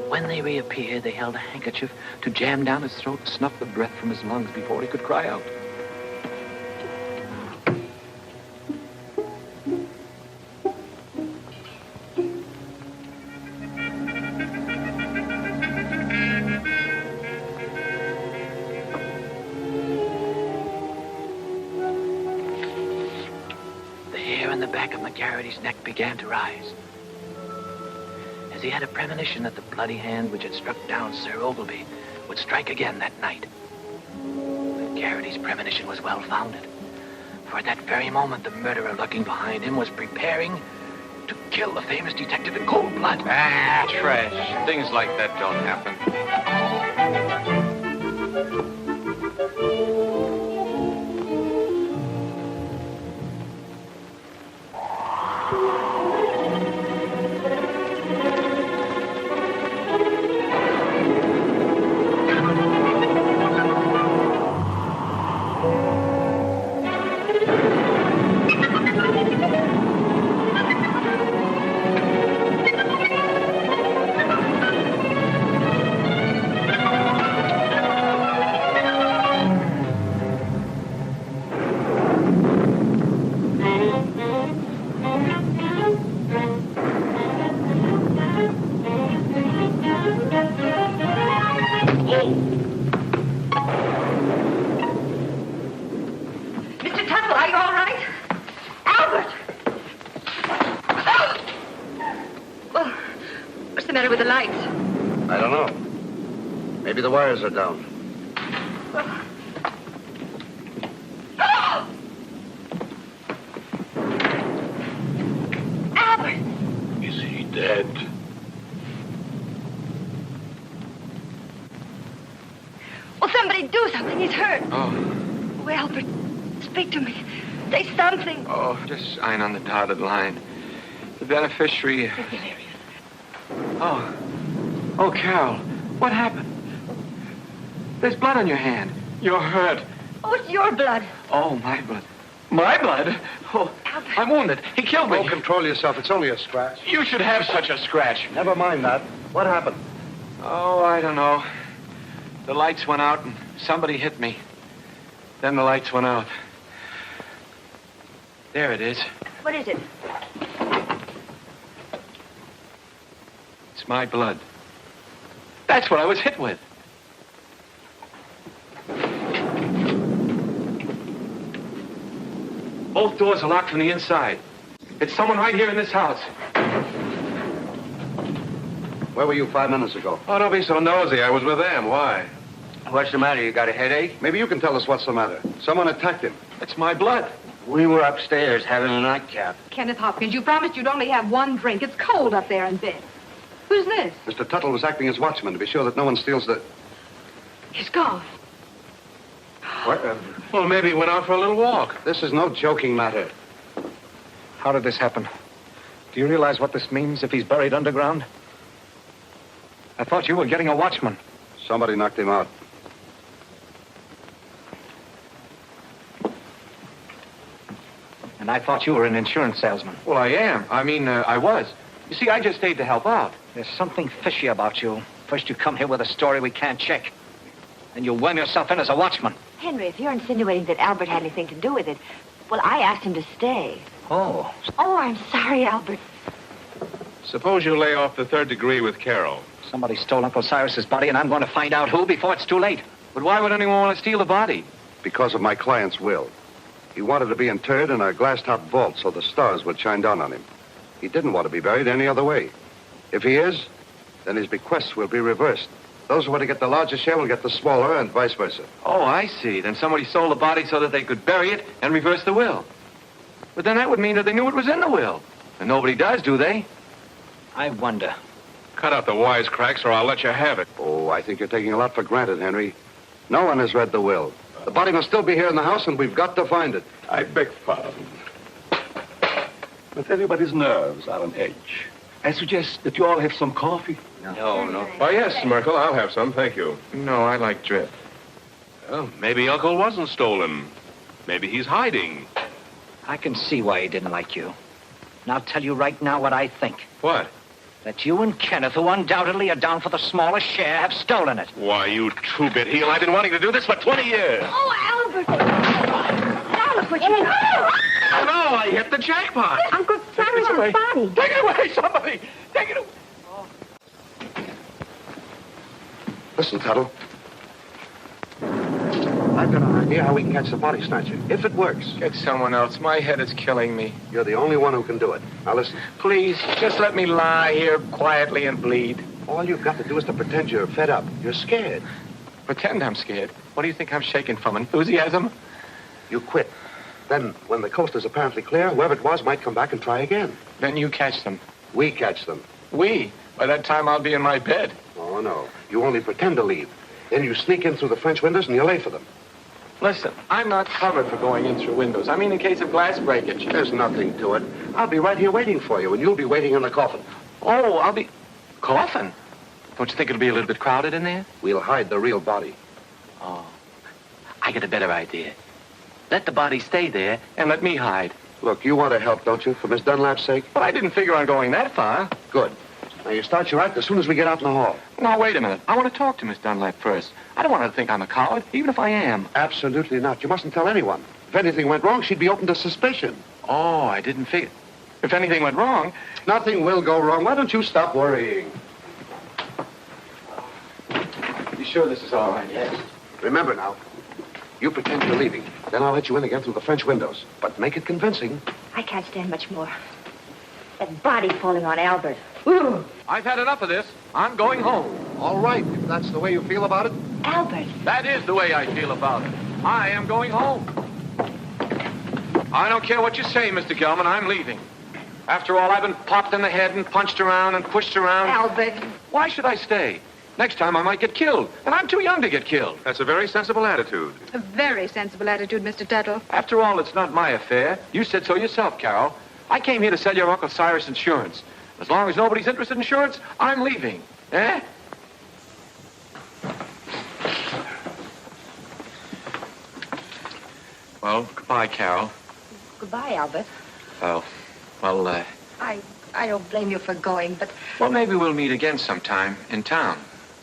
[SPEAKER 3] When they reappeared, they held a handkerchief to jam down his throat and snuff the breath from his lungs before he could cry out. McGarrity's neck began to rise, as he had a premonition that the bloody hand which had struck down Sir Ogilvy would strike again that night. McGarrity's premonition was well-founded, for at that very moment the murderer lurking behind him was preparing to kill the famous detective in cold blood.
[SPEAKER 9] Ah, trash. Things like that don't happen.
[SPEAKER 6] the matter with the lights?
[SPEAKER 5] I don't know. Maybe the wires are down.
[SPEAKER 6] Albert!
[SPEAKER 10] Is he dead?
[SPEAKER 6] Will somebody do something? He's hurt.
[SPEAKER 4] Oh,
[SPEAKER 6] Oh, Albert, speak to me. Say something.
[SPEAKER 4] oh, just sign on the dotted line. The beneficiary. Oh, Carol, what happened? There's blood on your hand. You're hurt.
[SPEAKER 6] Oh, it's your blood.
[SPEAKER 4] Oh, my blood. My blood? Oh, I'm wounded. He killed me.
[SPEAKER 5] Oh, control yourself. It's only a scratch.
[SPEAKER 4] You should have such a scratch.
[SPEAKER 5] Never mind that. What happened?
[SPEAKER 4] Oh, I don't know. The lights went out and somebody hit me. Then the lights went out. There it is.
[SPEAKER 8] What is it?
[SPEAKER 4] It's my blood. That's what I was hit with. Both doors are locked from the inside. It's someone right here in this house.
[SPEAKER 5] Where were you 5 minutes ago?
[SPEAKER 9] Oh, don't be so nosy. I was with them. Why?
[SPEAKER 11] What's the matter? You got a headache?
[SPEAKER 5] Maybe you can tell us what's the matter. Someone attacked him.
[SPEAKER 4] It's my blood.
[SPEAKER 11] We were upstairs having a nightcap.
[SPEAKER 6] Kenneth Hopkins, you promised you'd only have one drink. It's cold up there in bed. Who's this?
[SPEAKER 5] Mr. Tuttle was acting as watchman to be sure that no one steals the...
[SPEAKER 6] He's gone.
[SPEAKER 5] What?
[SPEAKER 9] Well, maybe he went out for a little walk.
[SPEAKER 5] This is no joking matter.
[SPEAKER 7] How did this happen? Do you realize what this means if he's buried underground? I thought you were getting a watchman.
[SPEAKER 5] Somebody knocked him out.
[SPEAKER 7] And I thought you were an insurance salesman.
[SPEAKER 4] Well, I am. I was. You see, I just stayed to help out.
[SPEAKER 7] There's something fishy about you. First you come here with a story we can't check. Then you worm yourself in as a watchman.
[SPEAKER 8] Henry, if you're insinuating that Albert had anything to do with it, well, I asked him to stay.
[SPEAKER 7] Oh.
[SPEAKER 8] Oh, I'm sorry, Albert.
[SPEAKER 9] Suppose you lay off the third degree with Carol.
[SPEAKER 7] Somebody stole Uncle Cyrus's body, and I'm going to find out who before it's too late.
[SPEAKER 4] But why would anyone want to steal the body?
[SPEAKER 5] Because of my client's will. He wanted to be interred in a glass-topped vault so the stars would shine down on him. He didn't want to be buried any other way. If he is, then his bequests will be reversed. Those who want to get the larger share will get the smaller, and vice versa.
[SPEAKER 4] Oh, I see. Then somebody sold the body so that they could bury it and reverse the will. But then that would mean that they knew it was in the will. And nobody does, do they?
[SPEAKER 7] I wonder.
[SPEAKER 9] Cut out the wisecracks or I'll let you have it.
[SPEAKER 5] Oh, I think you're taking a lot for granted, Henry. No one has read the will. The body must still be here in the house, and we've got to find it.
[SPEAKER 10] I beg pardon. But everybody's nerves are on edge. I suggest that you all have some coffee.
[SPEAKER 11] No.
[SPEAKER 9] Oh, yes, Merkel, I'll have some, thank you.
[SPEAKER 4] No, I like drip.
[SPEAKER 9] Well, maybe Uncle wasn't stolen. Maybe he's hiding.
[SPEAKER 7] I can see why he didn't like you. And I'll tell you right now what I think.
[SPEAKER 9] What?
[SPEAKER 7] That you and Kenneth, who undoubtedly are down for the smallest share, have stolen it.
[SPEAKER 9] Why, you two-bit heel, I've been wanting to do this for 20 years.
[SPEAKER 6] Oh, Albert! Now look what you did.
[SPEAKER 9] Oh, no, I hit the jackpot.
[SPEAKER 6] Uncle Cyrus's body.
[SPEAKER 4] Take it away, somebody! Take it away!
[SPEAKER 5] Listen, Tuttle. I've got an idea how we can catch the body snatcher. If it works.
[SPEAKER 4] Get someone else. My head is killing me.
[SPEAKER 5] You're the only one who can do it. Now listen.
[SPEAKER 4] Please, just let me lie here quietly and bleed.
[SPEAKER 5] All you've got to do is to pretend you're fed up. You're scared.
[SPEAKER 4] Pretend I'm scared? What do you think I'm shaking from? Enthusiasm?
[SPEAKER 5] You quit. Then, when the coast is apparently clear, whoever it was might come back and try again.
[SPEAKER 4] Then you catch them.
[SPEAKER 5] We catch them.
[SPEAKER 4] We? By that time, I'll be in my bed.
[SPEAKER 5] Oh, no. You only pretend to leave. Then you sneak in through the French windows and you lay for them.
[SPEAKER 4] Listen, I'm not covered for going in through windows. I mean in case of glass breakage.
[SPEAKER 5] There's nothing to it. I'll be right here waiting for you, and you'll be waiting in the coffin.
[SPEAKER 4] Oh, I'll be... Coffin? Don't you think it'll be a little bit crowded in there?
[SPEAKER 5] We'll hide the real body.
[SPEAKER 4] Oh. I got a better idea. Let the body stay there and let me hide.
[SPEAKER 5] Look, you want to help, don't you, for Miss Dunlap's sake?
[SPEAKER 4] But I didn't figure on going that far.
[SPEAKER 5] Good. Now, you start your act as soon as we get out in the hall.
[SPEAKER 4] No, wait a minute. I want to talk to Miss Dunlap first. I don't want her to think I'm a coward, even if I am.
[SPEAKER 5] Absolutely not. You mustn't tell anyone. If anything went wrong, she'd be open to suspicion.
[SPEAKER 4] Oh, I didn't figure. If anything went wrong...
[SPEAKER 5] Nothing will go wrong. Why don't you stop worrying?
[SPEAKER 4] You sure this is all right?
[SPEAKER 5] Yes. Remember now, you pretend you're leaving. Then I'll let you in again through the French windows. But make it convincing.
[SPEAKER 8] I can't stand much more. That body falling on Albert.
[SPEAKER 4] I've had enough of this. I'm going home.
[SPEAKER 5] All right, if that's the way you feel about it.
[SPEAKER 8] Albert.
[SPEAKER 4] That is the way I feel about it. I am going home. I don't care what you say, Mr. Gelman. I'm leaving. After all, I've been popped in the head and punched around and pushed around.
[SPEAKER 8] Albert.
[SPEAKER 4] Why should I stay? Next time I might get killed, and I'm too young to get killed.
[SPEAKER 9] That's a very sensible attitude.
[SPEAKER 16] A very sensible attitude, Mr. Tuttle.
[SPEAKER 4] After all, it's not my affair. You said so yourself, Carol. I came here to sell your Uncle Cyrus insurance. As long as nobody's interested in insurance, I'm leaving. Eh? Well, goodbye, Carol.
[SPEAKER 8] Goodbye, Albert.
[SPEAKER 4] Oh, well,
[SPEAKER 8] I don't blame you for going, but
[SPEAKER 4] well, maybe we'll meet again sometime in town.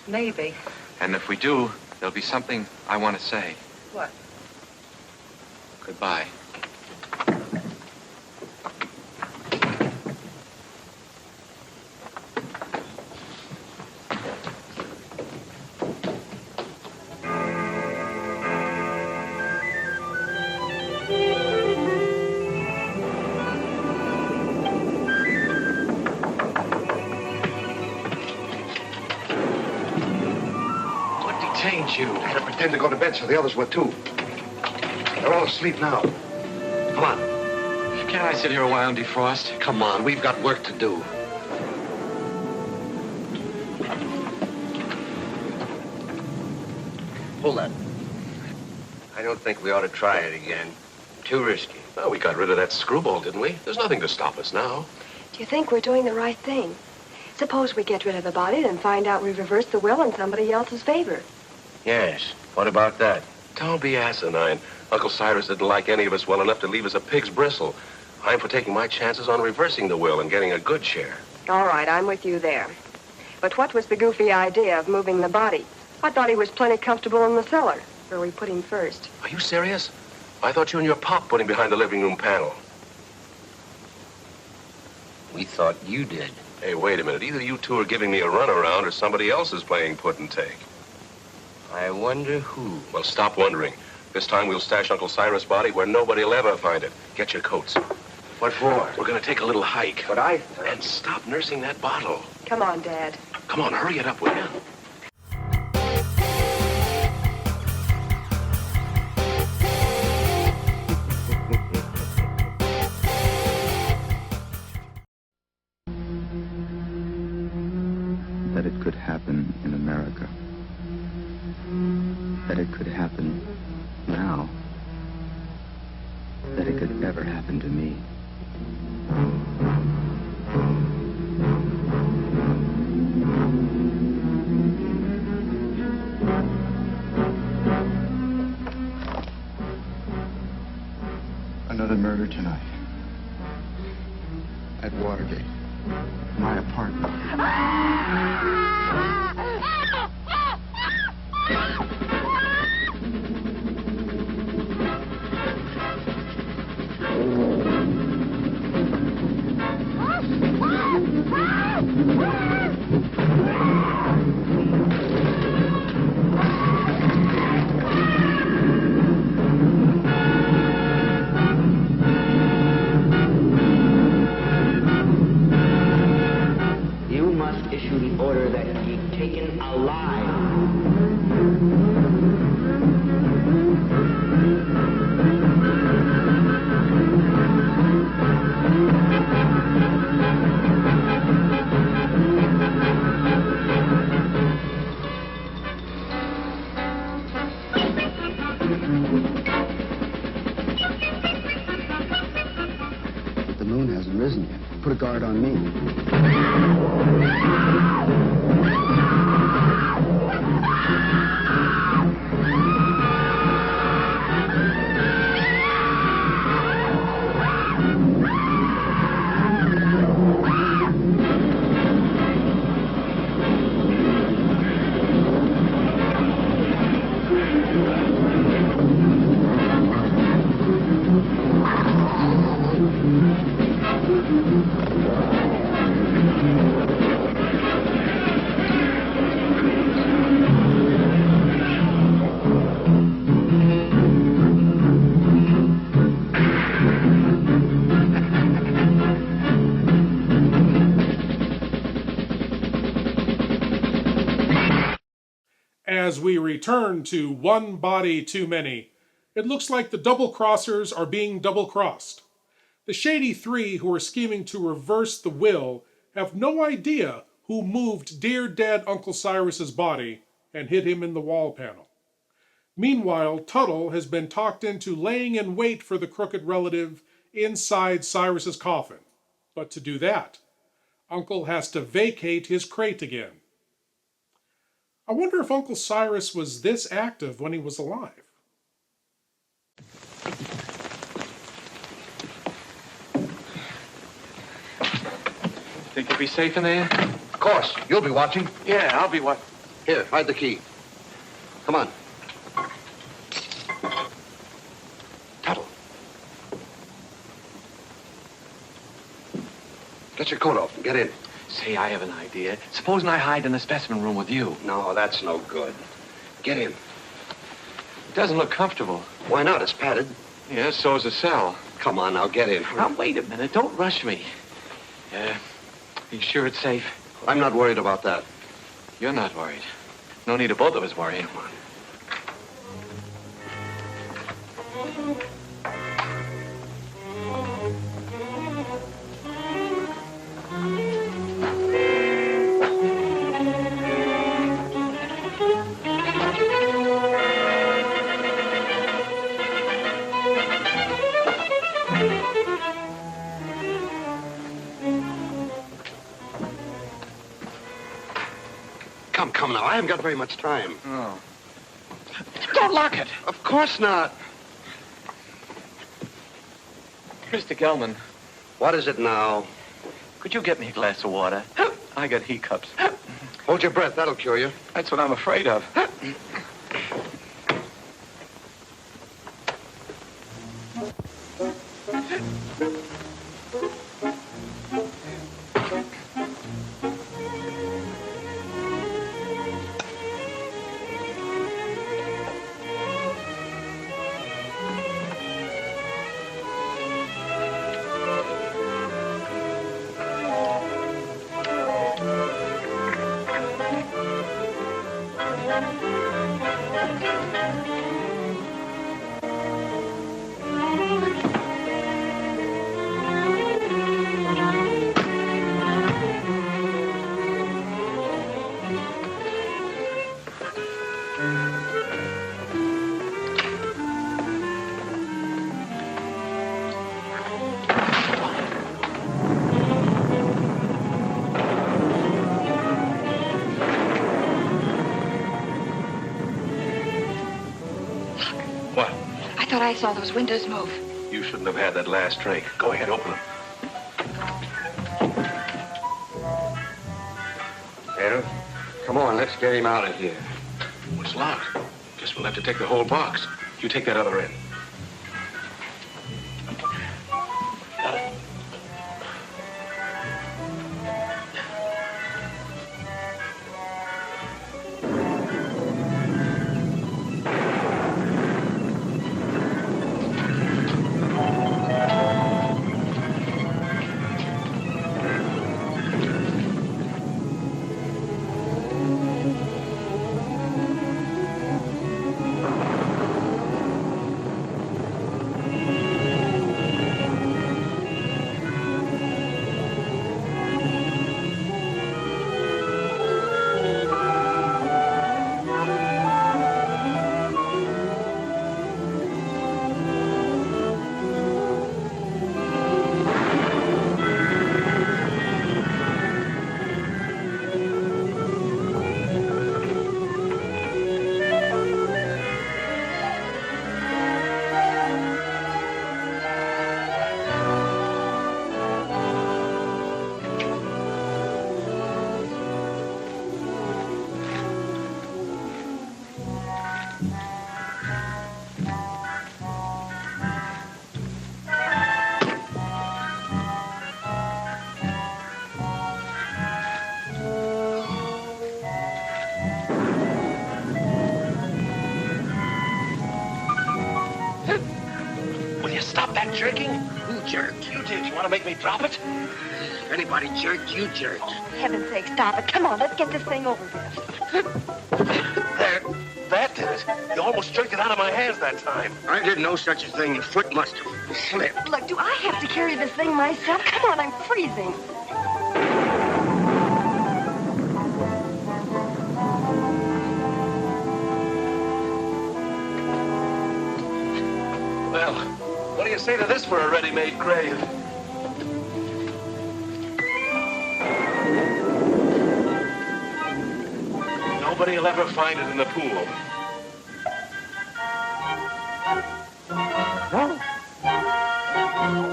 [SPEAKER 8] maybe.
[SPEAKER 4] And if we do, there'll be something I want to say.
[SPEAKER 8] What?
[SPEAKER 4] Goodbye.
[SPEAKER 5] You had to pretend to go to bed so the others were too. They're all asleep now. Come on.
[SPEAKER 4] Can't I sit here a while and defrost?
[SPEAKER 5] Come on, we've got work to do.
[SPEAKER 11] Hold that. I don't think we ought to try it again. Too risky.
[SPEAKER 9] Well, we got rid of that screwball, didn't we? There's nothing to stop us now.
[SPEAKER 21] Do you think we're doing the right thing? Suppose we get rid of the body and find out we've reversed the will in somebody else's favor.
[SPEAKER 11] Yes. What about that?
[SPEAKER 9] Don't be asinine. Uncle Cyrus didn't like any of us well enough to leave us a pig's bristle. I'm for taking my chances on reversing the will and getting a good share.
[SPEAKER 21] All right, I'm with you there. But what was the goofy idea of moving the body? I thought he was plenty comfortable in the cellar, where we put him first.
[SPEAKER 9] Are you serious? I thought you and your pop put him behind the living room panel.
[SPEAKER 11] We thought you did.
[SPEAKER 9] Hey, wait a minute. Either you two are giving me a runaround or somebody else is playing put and take.
[SPEAKER 11] I wonder who.
[SPEAKER 9] Well, stop wondering. This time we'll stash Uncle Cyrus' body where nobody will ever find it. Get your coats.
[SPEAKER 11] What for?
[SPEAKER 9] We're going to take a little hike.
[SPEAKER 11] But I...
[SPEAKER 9] And stop nursing that bottle.
[SPEAKER 21] Come on, Dad.
[SPEAKER 9] Come on, hurry it up, will you?
[SPEAKER 22] That it could happen in America. That it could happen now. That it could ever happen to me. Another murder tonight. At Watergate. My apartment.
[SPEAKER 11] You must issue the order that he be taken alive.
[SPEAKER 22] The moon hasn't risen yet. Put a guard on me.
[SPEAKER 2] As we return to One Body Too Many, it looks like the double-crossers are being double-crossed. The Shady Three who are scheming to reverse the will have no idea who moved dear dead Uncle Cyrus's body and hid him in the wall panel. Meanwhile, Tuttle has been talked into laying in wait for the crooked relative inside Cyrus's coffin. But to do that, Uncle has to vacate his crate again. I wonder if Uncle Cyrus was this active when he was alive.
[SPEAKER 4] Think you'll be safe in there?
[SPEAKER 5] Of course. You'll be watching.
[SPEAKER 4] Yeah, I'll be what?
[SPEAKER 5] Here, hide the key. Come on. Tuttle. Get your coat off and get in.
[SPEAKER 4] Say, I have an idea. Supposing I hide in the specimen room with you.
[SPEAKER 5] No, that's no good. Get in.
[SPEAKER 4] It doesn't look comfortable.
[SPEAKER 5] Why not? It's padded.
[SPEAKER 4] Yeah, so is the cell.
[SPEAKER 5] Come on, now get in.
[SPEAKER 4] Now, wait a minute. Don't rush me. Are you sure it's safe?
[SPEAKER 5] I'm not worried about that.
[SPEAKER 4] You're not worried. No need of both of us worrying.
[SPEAKER 5] Come on. Come now, I haven't got very much time.
[SPEAKER 4] Oh. Don't lock it.
[SPEAKER 5] Of course not.
[SPEAKER 4] Mr. Gelman.
[SPEAKER 5] What is it now?
[SPEAKER 4] Could you get me a glass of water? I got hiccups.
[SPEAKER 5] Hold your breath, that'll cure you.
[SPEAKER 4] That's what I'm afraid of.
[SPEAKER 16] I saw those windows move.
[SPEAKER 9] You shouldn't have had that last drink. Go ahead, open them.
[SPEAKER 5] Pedro, come on, let's get him out of here.
[SPEAKER 9] It's locked. Guess we'll have to take the whole box. You take that other end.
[SPEAKER 4] Jerking? Who jerked? You did. You want to make me drop it?
[SPEAKER 19] If anybody jerked, you jerked.
[SPEAKER 8] For heaven's sake, stop it. Come on, let's get this thing over with.
[SPEAKER 19] There.
[SPEAKER 9] That did it. You almost jerked it out of my hands that time.
[SPEAKER 11] I did no such a thing. Your foot must have slipped.
[SPEAKER 21] Look, do I have to carry this thing myself? Come on, I'm freezing.
[SPEAKER 9] Well, what do you say to this for a ready-made grave? Nobody will ever find it in the pool.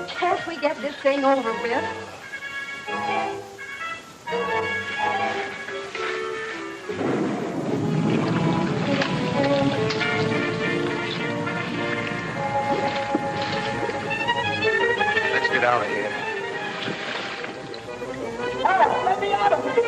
[SPEAKER 21] Can't we get this thing over with?
[SPEAKER 11] Let's get out of here.
[SPEAKER 19] Let me out of here!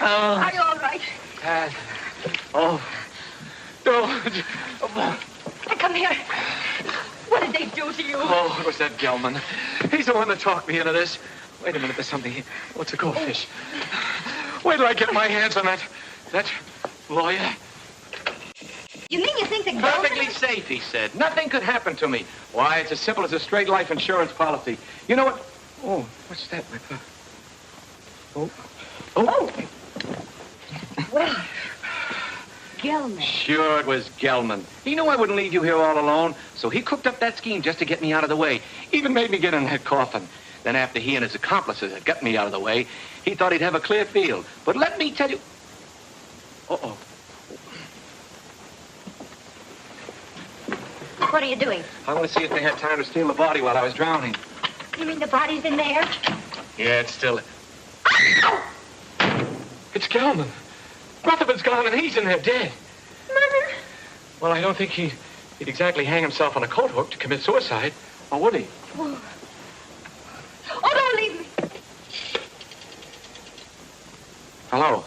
[SPEAKER 21] Are you all right?
[SPEAKER 4] Oh. No.
[SPEAKER 21] Come here. What did they do to you?
[SPEAKER 4] Oh, it was that Gelman. He's the one that talked me into this. Wait a minute, there's something here. Oh, it's a goldfish. Wait till I get my hands on that lawyer.
[SPEAKER 8] You mean you think that
[SPEAKER 4] Perfectly safe, he said. Nothing could happen to me. Why, it's as simple as a straight life insurance policy. You know what? Oh, what's that? Oh.
[SPEAKER 8] Well, Gelman.
[SPEAKER 4] Sure, it was Gelman. He knew I wouldn't leave you here all alone, so he cooked up that scheme just to get me out of the way. Even made me get in that coffin. Then after he and his accomplices had gotten me out of the way, he thought he'd have a clear field. But let me tell you... Uh-oh.
[SPEAKER 8] What are you doing?
[SPEAKER 4] I want to see if they had time to steal the body while I was drowning.
[SPEAKER 8] You mean the body's in there?
[SPEAKER 4] Yeah, it's still... It's Gelman. Rutherford's gone and he's in there dead.
[SPEAKER 8] Murder?
[SPEAKER 4] Well, I don't think he'd exactly hang himself on a coat hook to commit suicide. Or would he?
[SPEAKER 8] Oh, don't leave me.
[SPEAKER 4] Hello?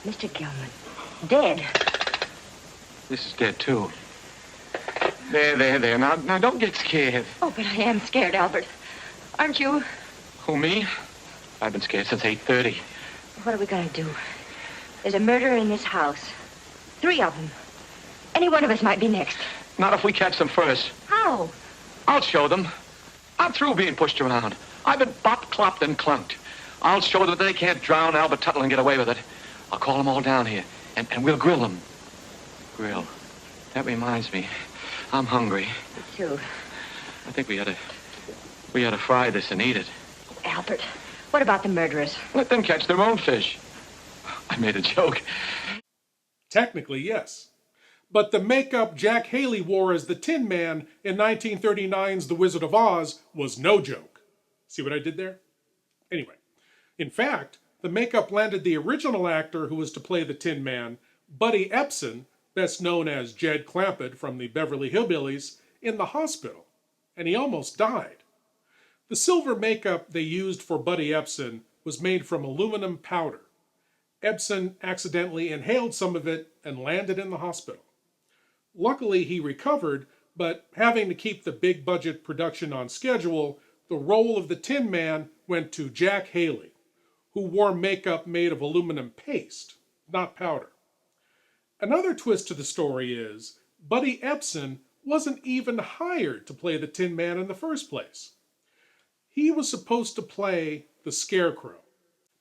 [SPEAKER 8] Mr. Gelman, dead.
[SPEAKER 4] This is dead, too. There. Now, don't get scared.
[SPEAKER 8] Oh, but I am scared, Albert. Aren't you?
[SPEAKER 4] Who, me? I've been scared since 8:30.
[SPEAKER 8] What are we going to do? There's a murderer in this house. 3 of them. Any one of us might be next.
[SPEAKER 4] Not if we catch them first.
[SPEAKER 8] How?
[SPEAKER 4] I'll show them. I'm through being pushed around. I've been bopped, clopped, and clunked. I'll show them that they can't drown Albert Tuttle and get away with it. I'll call them all down here, and we'll grill them. Grill. That reminds me. I'm hungry.
[SPEAKER 8] Me too.
[SPEAKER 4] I think we ought to fry this and eat it.
[SPEAKER 8] Albert, what about the murderers?
[SPEAKER 4] Let them catch their own fish. I made a joke.
[SPEAKER 2] Technically, yes. But the makeup Jack Haley wore as the Tin Man in 1939's The Wizard of Oz was no joke. See what I did there? Anyway, in fact, the makeup landed the original actor who was to play the Tin Man, Buddy Ebsen, best known as Jed Clampett from the Beverly Hillbillies, in the hospital, and he almost died. The silver makeup they used for Buddy Ebsen was made from aluminum powder. Ebsen accidentally inhaled some of it and landed in the hospital. Luckily, he recovered, but having to keep the big budget production on schedule, the role of the Tin Man went to Jack Haley, who wore makeup made of aluminum paste, not powder. Another twist to the story is Buddy Ebsen wasn't even hired to play the Tin Man in the first place. He was supposed to play the Scarecrow.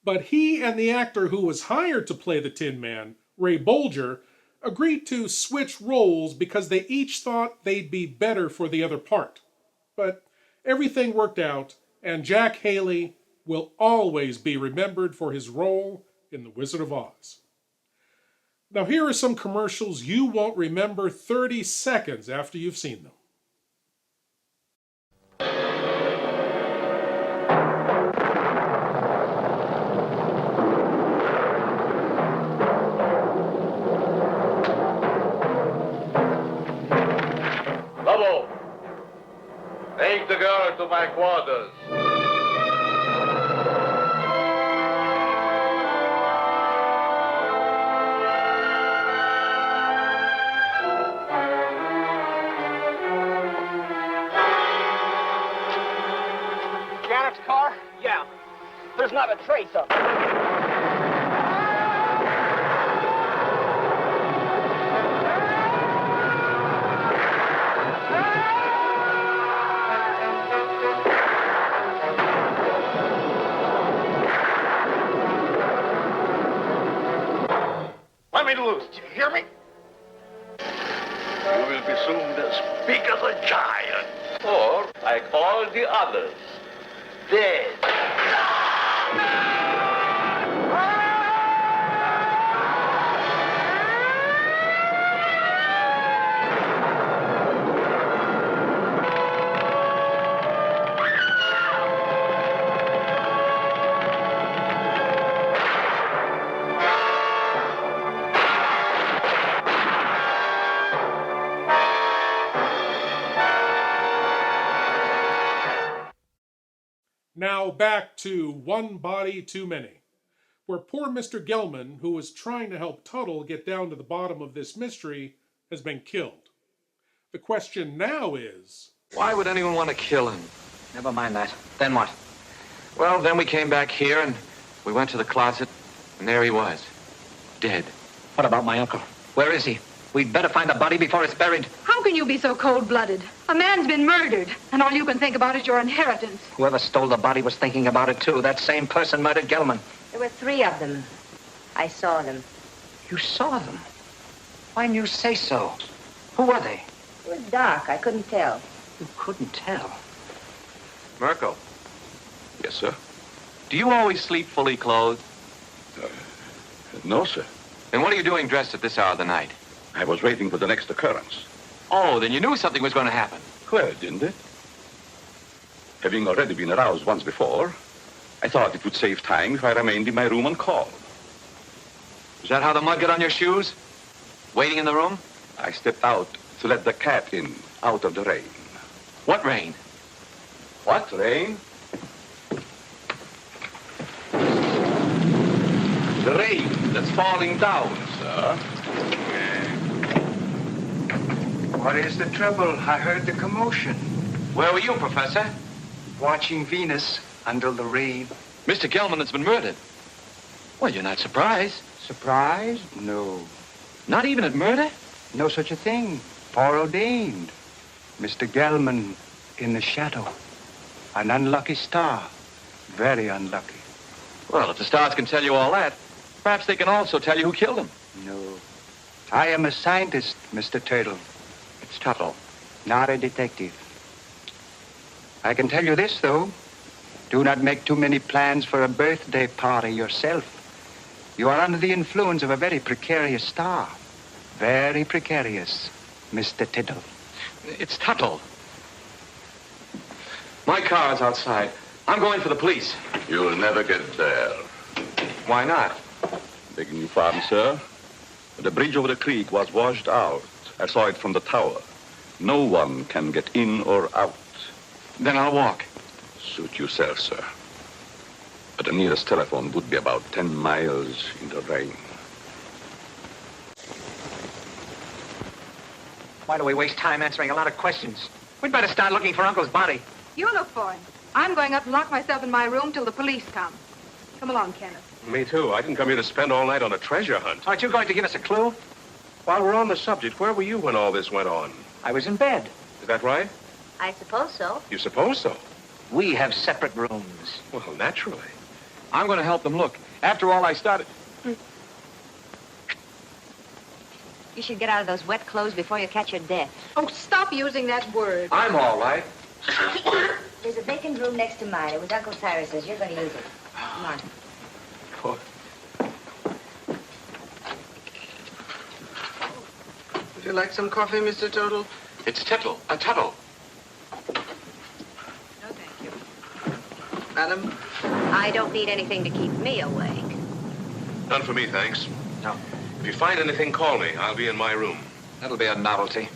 [SPEAKER 2] But he and the actor who was hired to play the Tin Man, Ray Bolger, agreed to switch roles because they each thought they'd be better for the other part. But everything worked out, and Jack Haley will always be remembered for his role in The Wizard of Oz. Now here are some commercials you won't remember 30 seconds after you've seen them.
[SPEAKER 4] Lobo, take the girl to my quarters.
[SPEAKER 1] Janet's car? Yeah. There's not a trace of it.
[SPEAKER 4] Let me loose. Do you hear me? You will be soon as big as a giant. Or, like all the others, dead.
[SPEAKER 2] Now back to One Body Too Many, where poor Mr. Gelman, who was trying to help Tuttle get down to the bottom of this mystery, has been killed. The question now is...
[SPEAKER 7] Why would anyone want to kill him? Never mind that. Then what? Well, then we came back here and we went to the closet, and there he was, dead. What about my uncle? Where is he? We'd better find the body before it's buried.
[SPEAKER 16] How can you be so cold-blooded? A man's been murdered, and all you can think about is your inheritance.
[SPEAKER 7] Whoever stole the body was thinking about it, too. That same person murdered Gelman.
[SPEAKER 8] There were 3 of them. I saw them.
[SPEAKER 7] You saw them? Why didn't you say so? Who were they?
[SPEAKER 8] It was dark. I couldn't tell.
[SPEAKER 7] You couldn't tell? Merkel,
[SPEAKER 10] Yes, sir.
[SPEAKER 7] do you always sleep fully clothed?
[SPEAKER 10] No, sir.
[SPEAKER 7] Then what are you doing dressed at this hour of the night?
[SPEAKER 10] I was waiting for the next occurrence.
[SPEAKER 7] Oh, then you knew something was going to happen.
[SPEAKER 10] Well, didn't it? Having already been aroused once before, I thought it would save time if I remained in my room on call.
[SPEAKER 7] Is that how the mud got on your shoes? Waiting in the room?
[SPEAKER 10] I stepped out to let the cat in, out of the rain.
[SPEAKER 7] What rain?
[SPEAKER 10] What rain? The rain that's falling down, sir.
[SPEAKER 19] What is the trouble? I heard the commotion.
[SPEAKER 7] Where were you, Professor?
[SPEAKER 19] Watching Venus under the rain.
[SPEAKER 7] Mr. Gelman has been murdered. Well, you're not surprised.
[SPEAKER 19] Surprised? No.
[SPEAKER 7] Not even at murder?
[SPEAKER 19] No such a thing. Foreordained. Mr. Gelman in the shadow. An unlucky star. Very unlucky.
[SPEAKER 7] Well, if the stars can tell you all that, perhaps they can also tell you who killed him.
[SPEAKER 19] No. I am a scientist, Mr. Turtle.
[SPEAKER 7] It's Tuttle.
[SPEAKER 19] Not a detective. I can tell you this, though. Do not make too many plans for a birthday party yourself. You are under the influence of a very precarious star. Very precarious, Mr. Tiddle.
[SPEAKER 7] It's Tuttle. My car is outside. I'm going for the police.
[SPEAKER 10] You'll never get there.
[SPEAKER 7] Why not?
[SPEAKER 10] Begging your pardon, sir. The bridge over the creek was washed out. I saw it from the tower. No one can get in or out.
[SPEAKER 7] Then I'll walk.
[SPEAKER 10] Suit yourself, sir. But the nearest telephone would be about 10 miles in the rain.
[SPEAKER 7] Why do we waste time answering a lot of questions? We'd better start looking for Uncle's body.
[SPEAKER 16] You look for him. I'm going up and lock myself in my room till the police come. Come along, Kenneth.
[SPEAKER 9] Me too. I didn't come here to spend all night on a treasure hunt.
[SPEAKER 7] Aren't you going to give us a clue?
[SPEAKER 9] While we're on the subject, where were you when all this went on?
[SPEAKER 7] I was in bed.
[SPEAKER 9] Is that right?
[SPEAKER 8] I suppose so.
[SPEAKER 9] You suppose so?
[SPEAKER 7] We have separate rooms.
[SPEAKER 9] Well, naturally.
[SPEAKER 7] I'm going to help them look. After all, I started...
[SPEAKER 8] You should get out of those wet clothes before you catch your death.
[SPEAKER 16] Oh, stop using that word.
[SPEAKER 7] I'm all right.
[SPEAKER 8] There's a vacant room next to mine. It was Uncle Cyrus's. You're going to use it. Come on.
[SPEAKER 12] Would you like some coffee, Mr. Total?
[SPEAKER 9] It's Tuttle. Tuttle.
[SPEAKER 16] No, thank you.
[SPEAKER 12] Madam?
[SPEAKER 8] I don't need anything to keep me awake.
[SPEAKER 9] None for me, thanks.
[SPEAKER 7] No.
[SPEAKER 9] If you find anything, call me. I'll be in my room.
[SPEAKER 7] That'll be a novelty.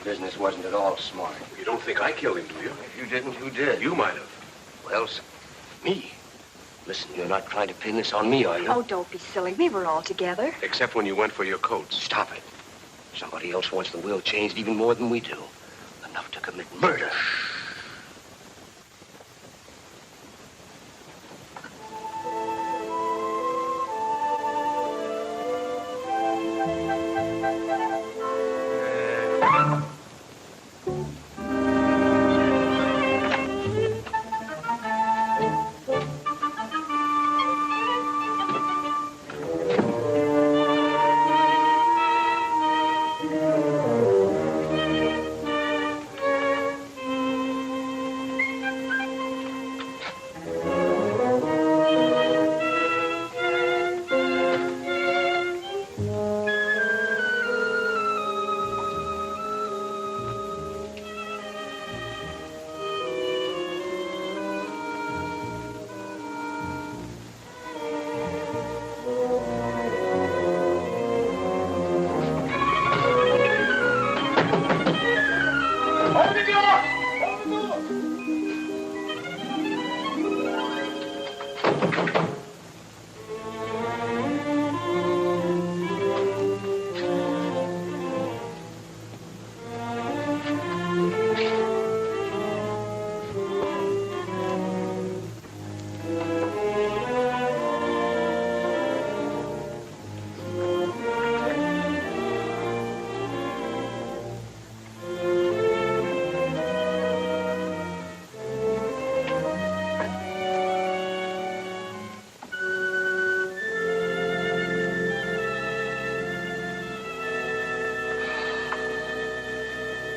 [SPEAKER 11] Business wasn't at all smart.
[SPEAKER 9] You don't think I killed him, do you?
[SPEAKER 11] If you didn't, who did?
[SPEAKER 9] You might have.
[SPEAKER 11] Well, me. Listen, you're not trying to pin this on me, are you?
[SPEAKER 21] Oh, don't be silly. We were all together.
[SPEAKER 9] Except when you went for your coats.
[SPEAKER 11] Stop it. Somebody else wants the will changed even more than we do. Enough to commit murder.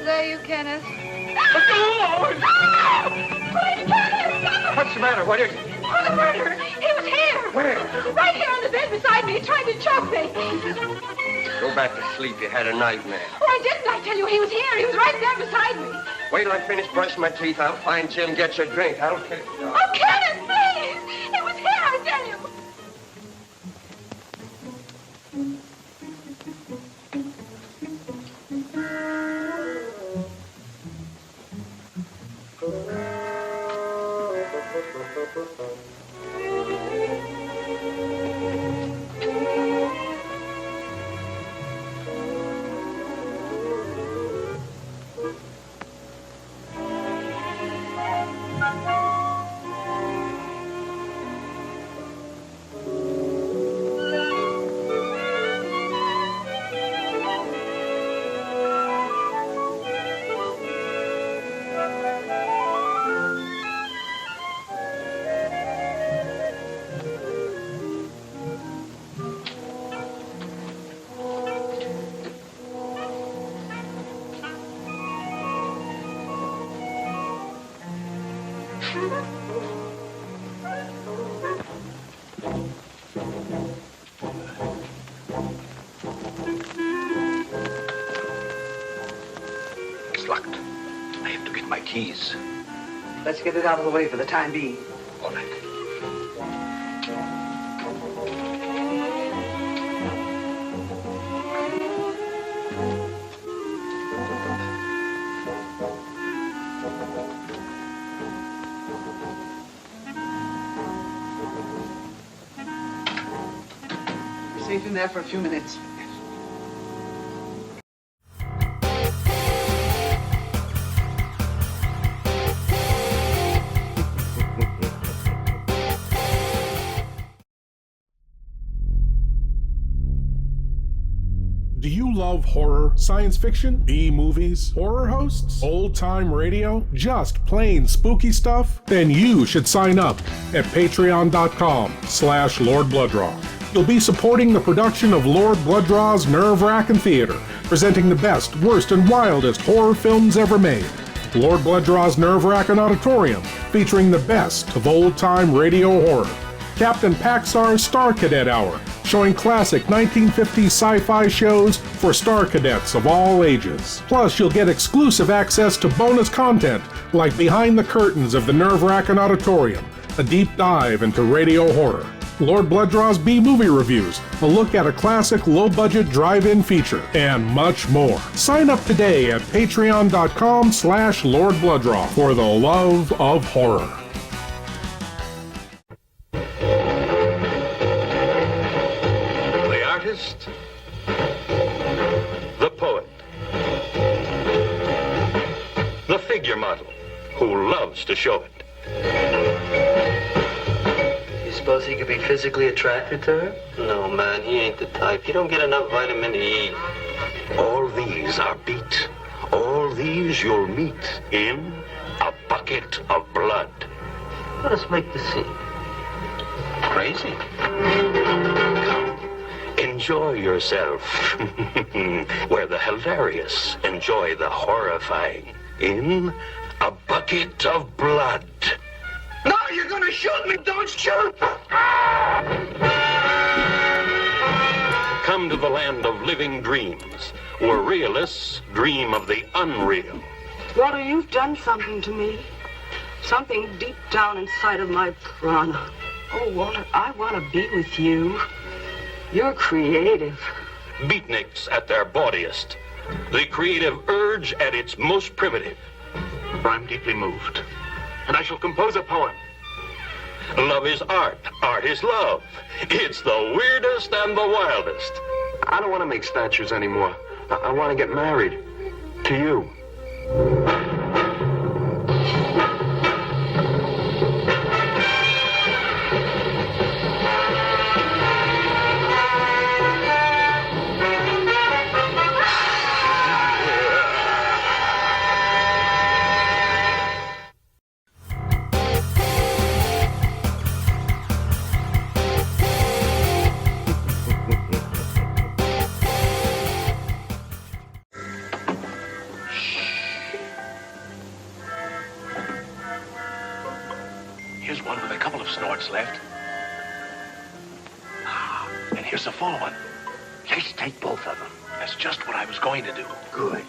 [SPEAKER 16] There you, Kenneth.
[SPEAKER 7] What's the matter? What is it?
[SPEAKER 16] Oh, the murderer! He was here!
[SPEAKER 7] Where?
[SPEAKER 16] Right here on the bed beside me, trying to choke me.
[SPEAKER 11] Go back to sleep. You had a nightmare.
[SPEAKER 16] Oh, I didn't. I tell you, he was here. He was right there beside me.
[SPEAKER 11] Wait till I finish brushing my teeth. I'll find Jim, get you a drink. I'll kill you.
[SPEAKER 16] Oh, Kenneth, please! It was here, I tell you.
[SPEAKER 4] It's locked. I have to get my keys.
[SPEAKER 13] Let's get it out of the way for the time being.
[SPEAKER 4] All right.
[SPEAKER 13] Safe in there for a few minutes.
[SPEAKER 2] Do you love horror, science fiction, B-movies, horror hosts, old-time radio, just plain spooky stuff? Then you should sign up at patreon.com/Lord Blood-Rah. You'll be supporting the production of Lord Blood-Rah's Nerve-Wrackin Theater, presenting the best, worst, and wildest horror films ever made. Lord Blood-Rah's Nerve-Wrackin Auditorium, featuring the best of old-time radio horror. Captain Paxar's Star Cadet Hour, showing classic 1950s sci-fi shows for Star Cadets of all ages. Plus, you'll get exclusive access to bonus content like Behind the Curtains of the Nerve-Wrackin Auditorium, a deep dive into radio horror. Lord Blood-Rah's B-movie reviews, a look at a classic low-budget drive-in feature, and much more. Sign up today at patreon.com/Lord Blood-Rah for the love of horror.
[SPEAKER 9] The artist, the poet, the figure model who loves to show it.
[SPEAKER 17] Suppose he could be physically attracted to her? No, man, he ain't the type. You don't get enough vitamin E.
[SPEAKER 9] All these are beat. All these you'll meet in A Bucket of Blood.
[SPEAKER 17] Let us make the scene.
[SPEAKER 9] Crazy. Come, enjoy yourself. Where the hilarious enjoy the horrifying in A Bucket of Blood.
[SPEAKER 17] No, you're gonna shoot me! Don't shoot!
[SPEAKER 9] Come to the land of living dreams, where realists dream of the unreal.
[SPEAKER 23] Walter, you've done something to me. Something deep down inside of my prana. Oh, Walter, I want to be with you. You're creative.
[SPEAKER 9] Beatniks at their bawdiest. The creative urge at its most primitive. I'm deeply moved, and I shall compose a poem. Love is art. Art is love. It's the weirdest and the wildest.
[SPEAKER 4] I don't want to make statues anymore. I want to get married. To you.
[SPEAKER 9] Here's one with a couple of snorts left. And here's a full one.
[SPEAKER 11] Let's take both of them.
[SPEAKER 9] That's just what I was going to do.
[SPEAKER 11] Good.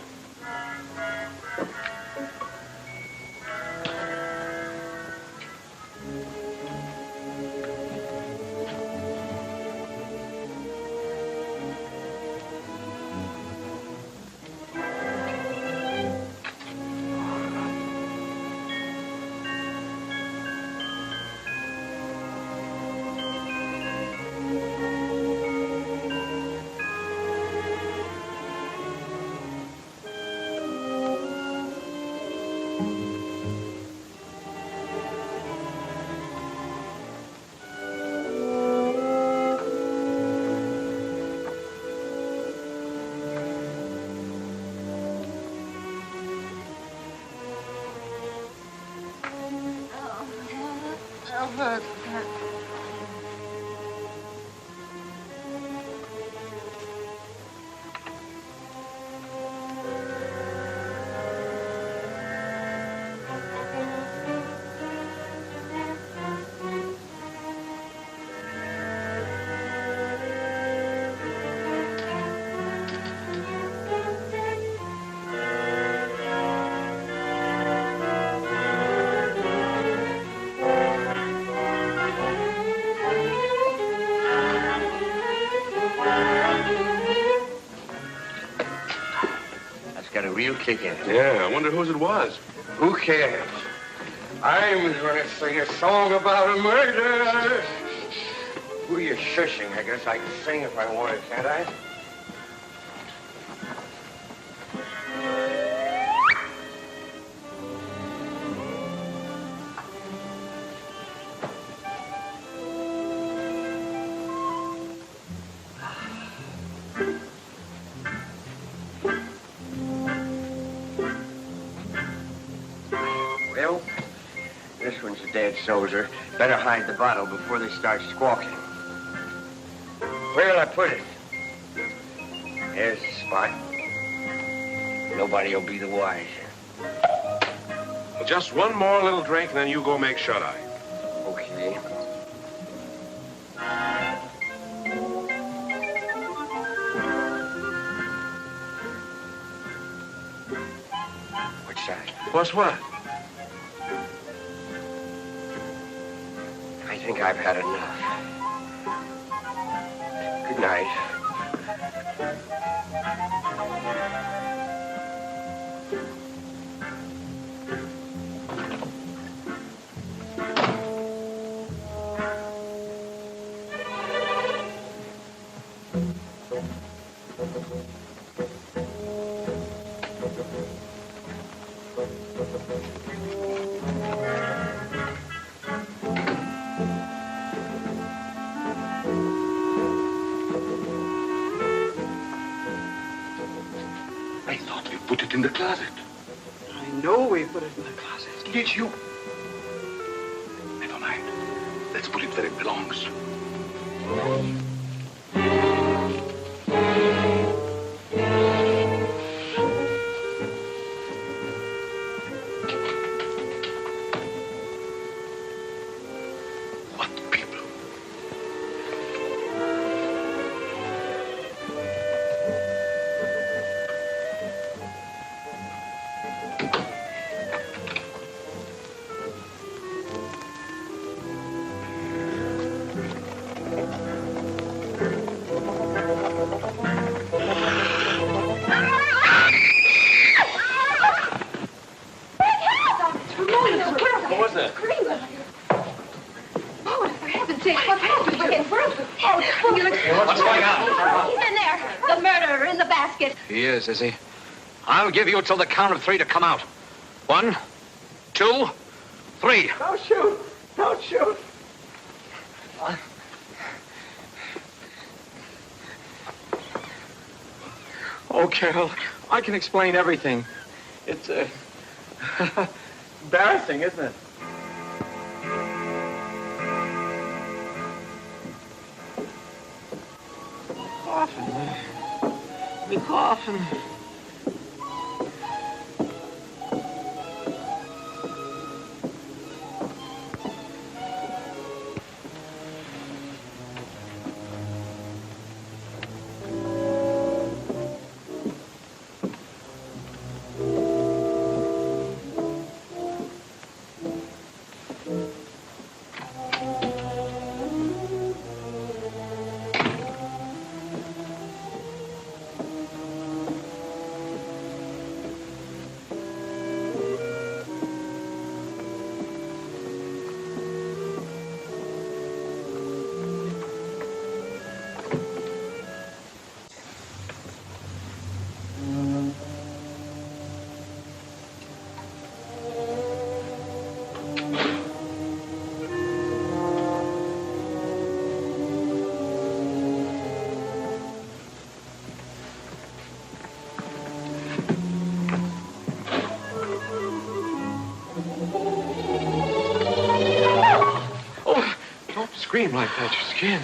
[SPEAKER 11] kicking.
[SPEAKER 14] Yeah, I wonder whose it was.
[SPEAKER 11] Who cares? I'm gonna sing a song about a murder. Who are you shushing? I guess I can sing if I want, can't I? Well, this one's a dead soldier. Better hide the bottle before they start squawking. Where'll I put it? There's the spot. Nobody'll be the wiser.
[SPEAKER 14] Well, just one more little drink, and then you go make shut-eye.
[SPEAKER 11] Okay. What's that?
[SPEAKER 14] What's what?
[SPEAKER 11] I think I've had enough. Good night.
[SPEAKER 14] I thought we put it in the closet.
[SPEAKER 13] I know we put it in the closet.
[SPEAKER 14] Did you? Never mind. Let's put it where it belongs. What people?
[SPEAKER 16] What
[SPEAKER 14] was that?
[SPEAKER 16] Oh, for heaven's sake, what's happened? We're getting burned.
[SPEAKER 7] What's going on?
[SPEAKER 16] He's in there. The murderer in the basket.
[SPEAKER 7] He is he? I'll give you till the count of 3 to come out. 1, 2, 3.
[SPEAKER 13] Don't shoot. Don't shoot.
[SPEAKER 7] Oh, Carol, I can explain everything. It's, embarrassing, isn't it? The coffin. Scream like that, your skin.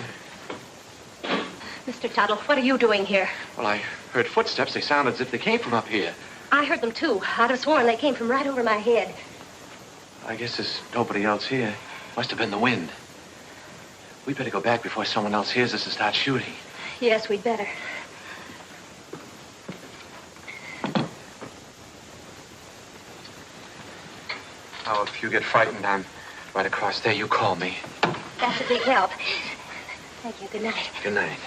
[SPEAKER 8] Mr. Tuttle, what are you doing here?
[SPEAKER 7] Well, I heard footsteps. They sounded as if they came from up here.
[SPEAKER 8] I heard them, too. I'd have sworn they came from right over my head.
[SPEAKER 7] I guess there's nobody else here. Must have been the wind. We'd better go back before someone else hears us and start shooting.
[SPEAKER 8] Yes, we'd better.
[SPEAKER 7] Oh, if you get frightened, I'm right across there. You call me.
[SPEAKER 8] That's a big help. Thank you. Good night.
[SPEAKER 7] Good night.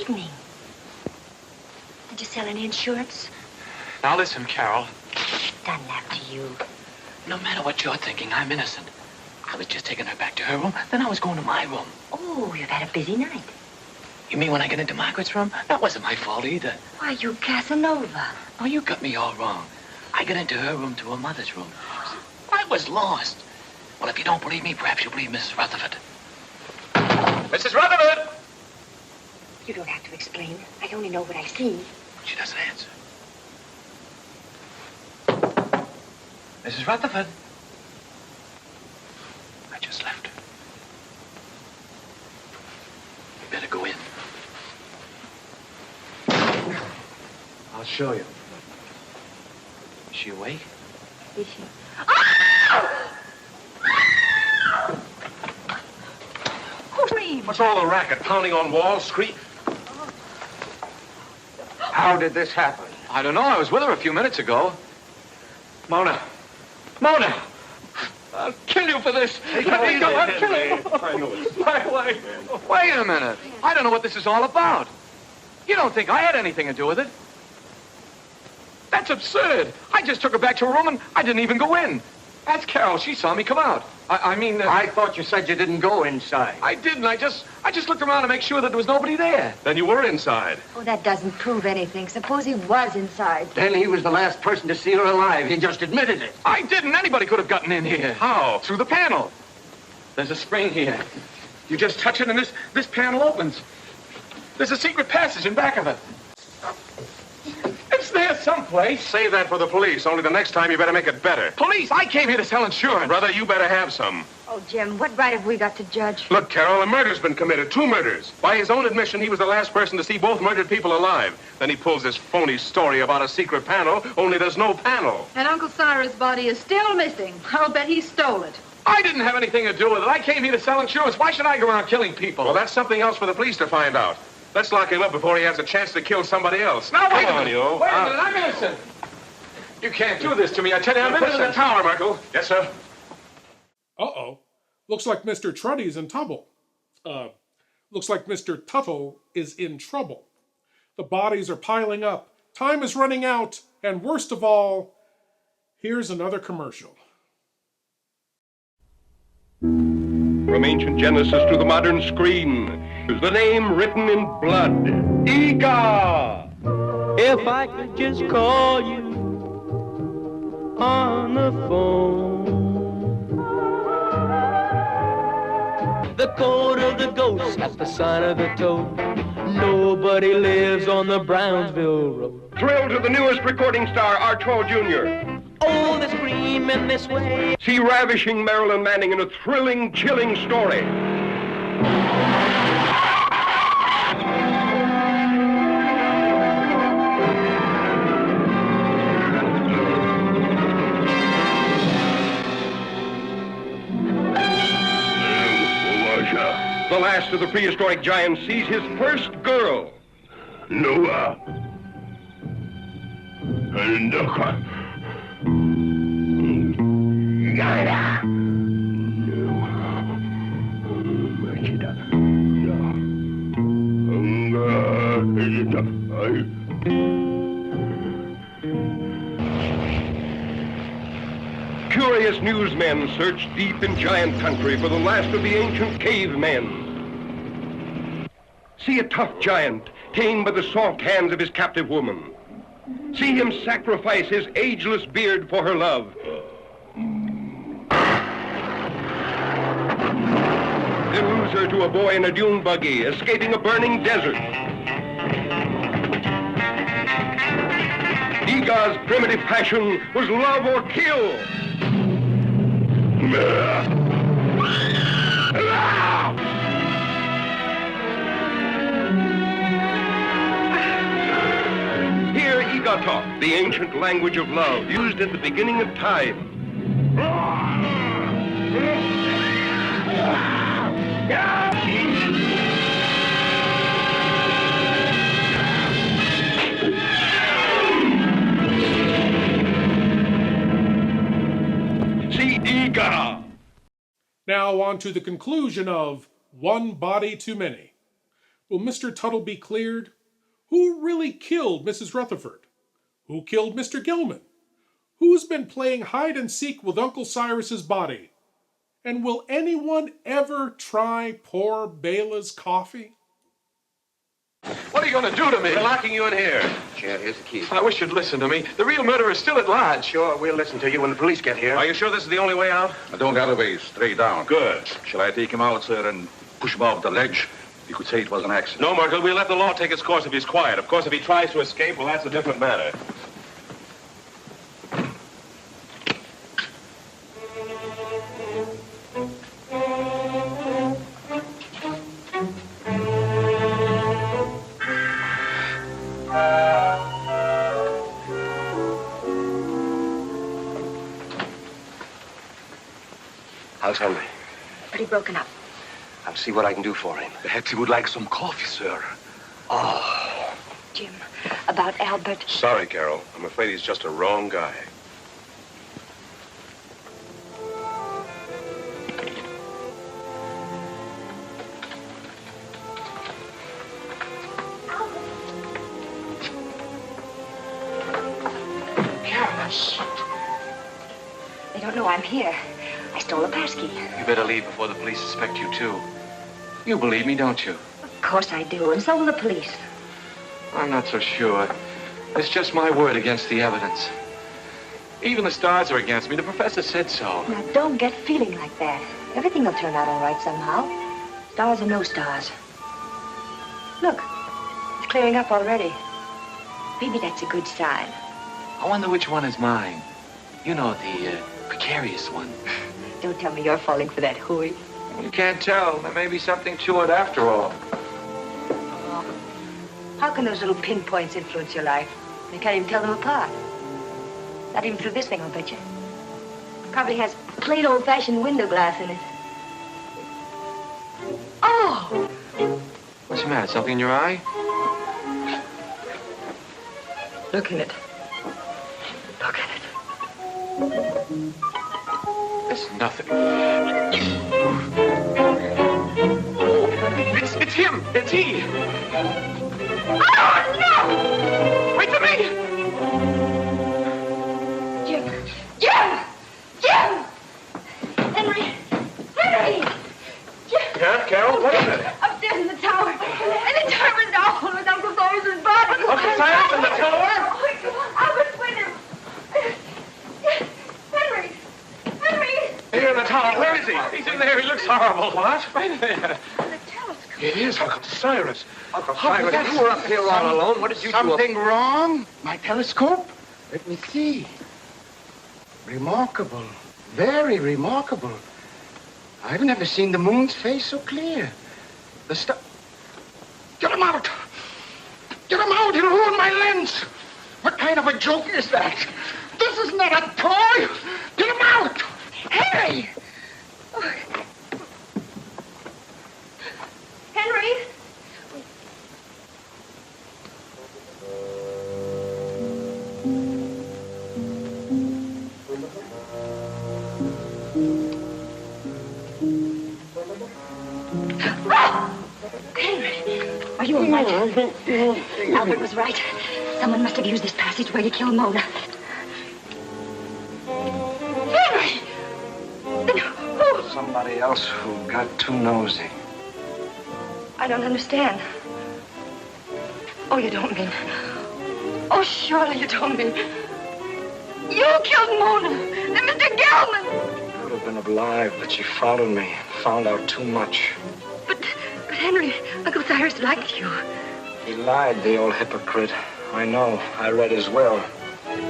[SPEAKER 8] frightening. Did you sell any insurance?
[SPEAKER 7] Now listen, Carol.
[SPEAKER 8] Done after you.
[SPEAKER 7] No matter what you're thinking, I'm innocent. I was just taking her back to her room, then I was going to my room.
[SPEAKER 8] Oh, you've had a busy night.
[SPEAKER 7] You mean when I got into Margaret's room? That wasn't my fault either.
[SPEAKER 8] Why, you Casanova.
[SPEAKER 7] Oh, you got me all wrong. I got into her room to her mother's room. I was lost. Well, if you don't believe me, perhaps you'll believe Mrs. Rutherford. Mrs. Rutherford!
[SPEAKER 8] You don't have to explain. I only know what I've seen.
[SPEAKER 7] She doesn't answer. Mrs. Rutherford. I just left her. You better go in. I'll show you. Is she awake?
[SPEAKER 8] Is she?
[SPEAKER 14] What's all the racket? Pounding on walls, scream?
[SPEAKER 11] How did this happen?
[SPEAKER 7] I don't know. I was with her a few minutes ago. Mona! Mona! I'll kill you for this. Let me go. I'll kill you. Wait a minute. I don't know what this is all about. You don't think I had anything to do with it? That's absurd. I just took her back to her room and I didn't even go in. That's Carol. She saw me come out.
[SPEAKER 11] I thought you said you didn't go inside.
[SPEAKER 7] I didn't. I just looked around to make sure that there was nobody there.
[SPEAKER 14] Then you were inside.
[SPEAKER 8] Oh, that doesn't prove anything. Suppose he was inside.
[SPEAKER 11] Then he was the last person to see her alive. He just admitted it.
[SPEAKER 7] I didn't. Anybody could have gotten in here.
[SPEAKER 14] How?
[SPEAKER 7] Through the panel. There's a spring here. You just touch it and this panel opens. There's a secret passage in back of it. It's there someplace.
[SPEAKER 14] Save that for the police, only the next time you better make it better.
[SPEAKER 7] Police? I came here to sell insurance.
[SPEAKER 14] Brother, you better have some.
[SPEAKER 8] Oh, Jim, what right have we got to judge?
[SPEAKER 14] Look, Carol, a murder's been committed. 2 murders. By his own admission, he was the last person to see both murdered people alive. Then he pulls this phony story about a secret panel, only there's no panel.
[SPEAKER 16] And Uncle Cyrus' body is still missing. I'll bet he stole it.
[SPEAKER 7] I didn't have anything to do with it. I came here to sell insurance. Why should I go around killing people?
[SPEAKER 14] Well, that's something else for the police to find out. Let's lock him up before he has a chance to kill somebody else.
[SPEAKER 7] Now, wait
[SPEAKER 14] Come
[SPEAKER 7] a
[SPEAKER 14] on,
[SPEAKER 7] minute.
[SPEAKER 14] you.
[SPEAKER 7] Wait a minute. I'm innocent. You can't do this to me. I tell you, I'm
[SPEAKER 14] Put it in the
[SPEAKER 7] innocent.
[SPEAKER 14] tower, Merkel. Yes, sir.
[SPEAKER 2] Uh-oh. Looks like Mr. Truddy's in trouble. Looks like Mr. Tuttle is in trouble. The bodies are piling up. Time is running out. And worst of all, here's another commercial.
[SPEAKER 10] From ancient Genesis to the modern screen, is the name written in blood. Ega!
[SPEAKER 15] If I could just call you on the phone. The code of the ghost at the sign of the toad. Nobody lives on the Brownsville Road.
[SPEAKER 10] Thrill to the newest recording star, Archibald Jr.
[SPEAKER 15] Oh, they scream in this way.
[SPEAKER 10] See ravishing Marilyn Manning in a thrilling, chilling story. The last of the prehistoric giants sees his first girl.
[SPEAKER 18] Noah. And
[SPEAKER 10] Curious newsmen search deep in giant country for the last of the ancient cavemen. See a tough giant tamed by the soft hands of his captive woman. See him sacrifice his ageless beard for her love. Then lose her to a boy in a dune buggy, escaping a burning desert. Ega's primitive passion was love or kill. Hear Ega talk, the ancient language of love, used at the beginning of time. See Ega!
[SPEAKER 2] Now on to the conclusion of One Body Too Many. Will Mr. Tuttle be cleared? Who really killed Mrs. Rutherford? Who killed Mr. Gilman? Who's been playing hide and seek with Uncle Cyrus's body? And will anyone ever try poor Bela's coffee?
[SPEAKER 4] What are you going to do to me?
[SPEAKER 14] We're locking you in here.
[SPEAKER 11] Chad, here's the key.
[SPEAKER 4] I wish you'd listen to me. The real murderer is still at large.
[SPEAKER 11] Sure, we'll listen to you when the police get here.
[SPEAKER 14] Are you sure this is the only way out?
[SPEAKER 10] I don't got a way, straight down.
[SPEAKER 14] Good.
[SPEAKER 10] Shall I take him out, sir, and push him off the ledge? You could say it was an accident.
[SPEAKER 14] No, Merkel, we'll let the law take its course if he's quiet. Of course, if he tries to escape, well, that's a different matter.
[SPEAKER 11] How's Henry?
[SPEAKER 8] Pretty broken up.
[SPEAKER 11] I'll see what I can do for him.
[SPEAKER 10] Perhaps he would like some coffee, sir.
[SPEAKER 11] Oh.
[SPEAKER 8] Jim, about Albert.
[SPEAKER 14] Sorry, Carol. I'm afraid he's just a wrong guy.
[SPEAKER 8] They don't know I'm here. I stole a passkey.
[SPEAKER 7] You better leave before the police suspect you, too. You believe me, don't you?
[SPEAKER 8] Of course I do, and so will the police.
[SPEAKER 7] I'm not so sure. It's just my word against the evidence. Even the stars are against me. The professor said so.
[SPEAKER 8] Now, don't get feeling like that. Everything will turn out all right somehow. Stars or no stars. Look, it's clearing up already. Maybe that's a good sign.
[SPEAKER 7] I wonder which one is mine. You know, the precarious one.
[SPEAKER 8] Don't tell me you're falling for that hooey.
[SPEAKER 7] You can't tell. There may be something to it after all.
[SPEAKER 8] Oh. How can those little pinpoints influence your life? You can't even tell them apart. Not even through this thing, I'll bet you. Probably has plain old-fashioned window glass in it. Oh!
[SPEAKER 7] What's the matter? Something in your eye?
[SPEAKER 8] Look at it. Look at it.
[SPEAKER 7] It's nothing. It's him! It's he!
[SPEAKER 8] Oh, no!
[SPEAKER 7] Wait for me!
[SPEAKER 8] Jim! Jim! Jim! Henry! Henry! Jim!
[SPEAKER 14] Yeah, Carol? What is it?
[SPEAKER 8] Upstairs in the tower. And the tower's down with Uncle Cyrus's body.
[SPEAKER 14] Uncle Cyrus in the tower?
[SPEAKER 8] I was with him. Henry! Henry!
[SPEAKER 14] Here in the tower. Where is he?
[SPEAKER 7] He's in there. He looks horrible.
[SPEAKER 14] What?
[SPEAKER 7] Right there.
[SPEAKER 14] It is Uncle Cyrus.
[SPEAKER 11] Uncle Cyrus, you were up here all alone. What did you do?
[SPEAKER 22] Something wrong? My telescope? Let me see. Remarkable. Very remarkable. I've never seen the moon's face so clear. The star... Get him out! Get him out! He'll ruin my lens! What kind of a joke is that? This is not a toy! Get him out! Henry!
[SPEAKER 8] Oh. Henry! Henry, are you all right? Albert was right. Someone must have used this passageway to kill Mona. Henry! Then who?
[SPEAKER 11] Somebody else who got too nosy.
[SPEAKER 8] I don't understand. Oh, you don't mean... Oh, surely you don't mean... You killed Mona and Mr. Gelman!
[SPEAKER 11] I would have been alive, but she followed me. Found out too much.
[SPEAKER 8] But Henry, Uncle Cyrus liked you.
[SPEAKER 11] He lied, the old hypocrite. I know. I read his will.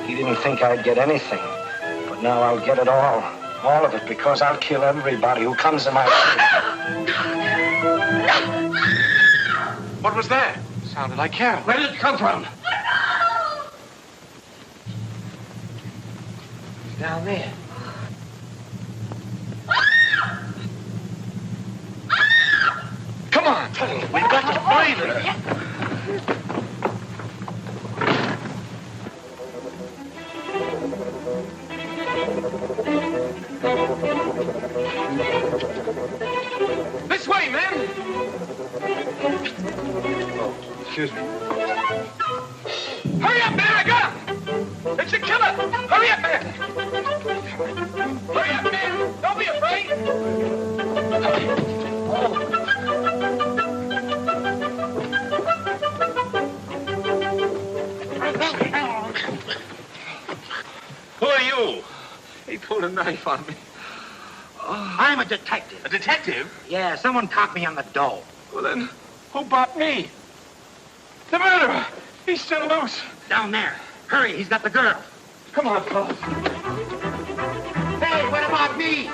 [SPEAKER 11] He didn't think I'd get anything. But now I'll get it all. All of it, because I'll kill everybody who comes in my way.
[SPEAKER 14] What was that?
[SPEAKER 7] Sounded like Carol.
[SPEAKER 11] Where did it come from?
[SPEAKER 7] Down there.
[SPEAKER 11] Come on, Tuttle. We've got to find her.
[SPEAKER 4] This way, men! Excuse me. Hurry up, man! I got him! It's a killer! Hurry up, man! Hurry up, man! Don't be afraid! Who are you? He pulled a knife on me.
[SPEAKER 11] I'm a detective.
[SPEAKER 4] A detective?
[SPEAKER 11] Yeah, someone caught me on the dole.
[SPEAKER 4] Well, then, who bought me? The murderer! He's still loose.
[SPEAKER 11] Down there. Hurry, he's got the girl.
[SPEAKER 4] Come on, fellas.
[SPEAKER 11] Hey, what about me?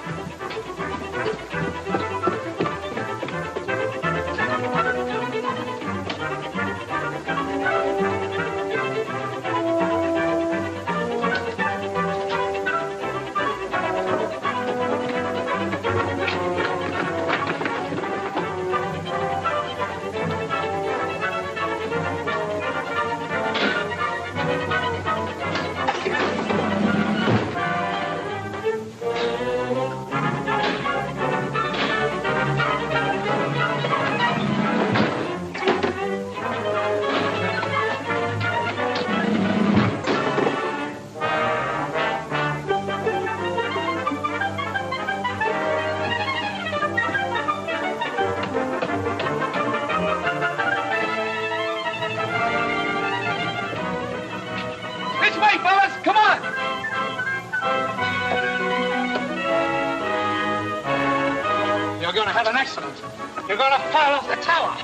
[SPEAKER 4] This way, fellas! Come on!
[SPEAKER 11] You're going to have an accident. You're going to fall off the tower.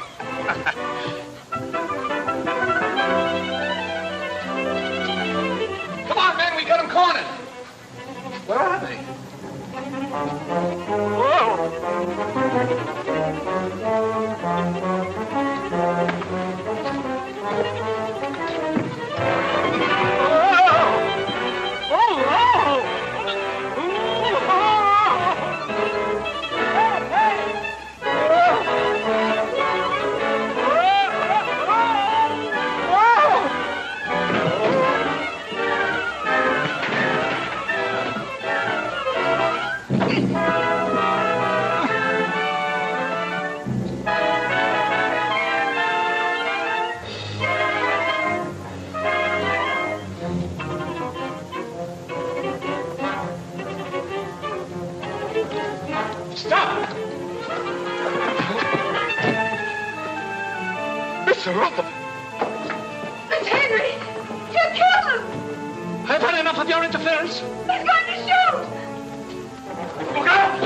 [SPEAKER 4] Come on, man, we got him cornered. Where are they? Mr. Rutherford!
[SPEAKER 16] It's Henry! You killed him!
[SPEAKER 11] I've had enough of your interference.
[SPEAKER 16] He's going to shoot!
[SPEAKER 4] Look out!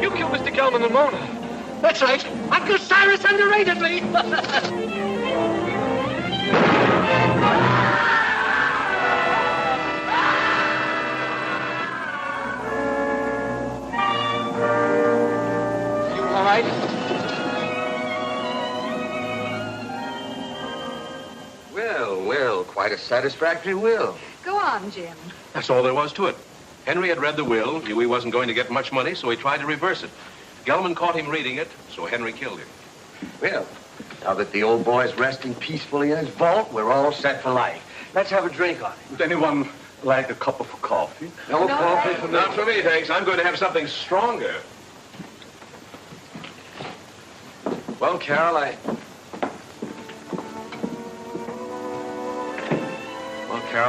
[SPEAKER 4] You killed Mr. Gelman and Mona.
[SPEAKER 11] That's right. Uncle Cyrus underrated me.
[SPEAKER 4] All right.
[SPEAKER 7] Well, quite a satisfactory will.
[SPEAKER 16] Go on, Jim.
[SPEAKER 14] That's all there was to it. Henry had read the will, knew he wasn't going to get much money, so he tried to reverse it. Gelman caught him reading it, so Henry killed him.
[SPEAKER 7] Well, now that the old boy's resting peacefully in his vault, we're all set for life. Let's have a drink on it.
[SPEAKER 10] Would anyone like a cup of coffee?
[SPEAKER 7] No coffee for me.
[SPEAKER 14] Not for me, thanks. I'm going to have something stronger.
[SPEAKER 7] Well, Carol,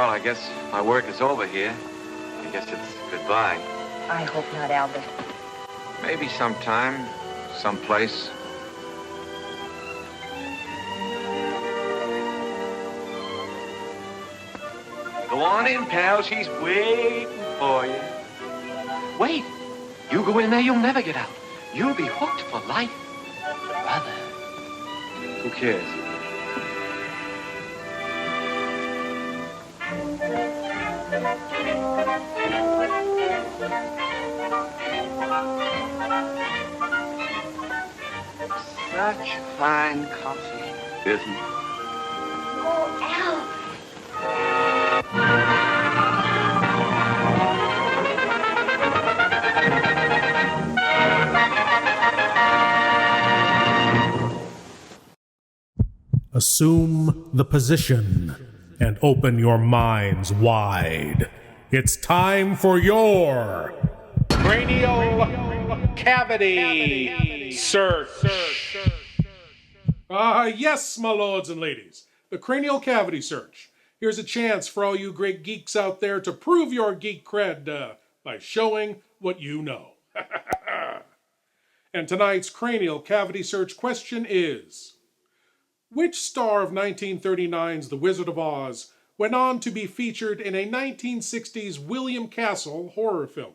[SPEAKER 7] I guess my work is over here. I guess it's goodbye.
[SPEAKER 8] I hope not, Albert.
[SPEAKER 7] Maybe sometime, someplace. Go on in, pal. She's waiting for you. Wait. You go in there, you'll never get out. You'll be hooked for life. Brother. Who cares? Such fine coffee.
[SPEAKER 10] Isn't it?
[SPEAKER 8] Oh, Al.
[SPEAKER 2] Assume the position and open your minds wide. It's time for your Cranial Cavity Search. Yes, my lords and ladies, the Cranial Cavity Search. Here's a chance for all you great geeks out there to prove your geek cred by showing what you know. And tonight's Cranial Cavity Search question is, which star of 1939's The Wizard of Oz went on to be featured in a 1960s William Castle horror film?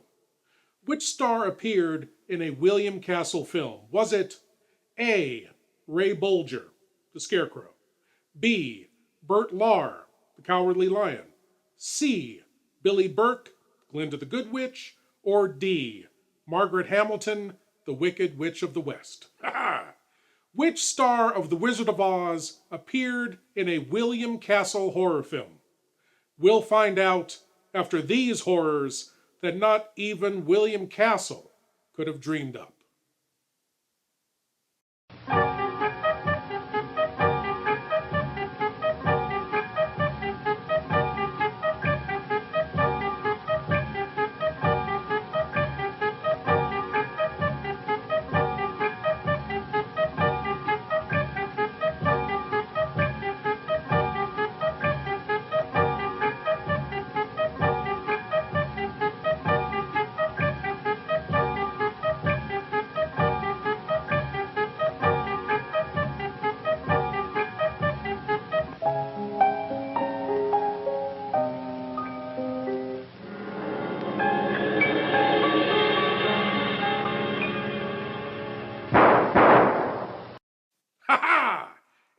[SPEAKER 2] Which star appeared in a William Castle film? Was it A, Ray Bolger, the Scarecrow, B, Bert Lahr, the Cowardly Lion, C, Billy Burke, Glinda the Good Witch, or D, Margaret Hamilton, the Wicked Witch of the West? Which star of The Wizard of Oz appeared in a William Castle horror film? We'll find out after these horrors that not even William Castle could have dreamed up.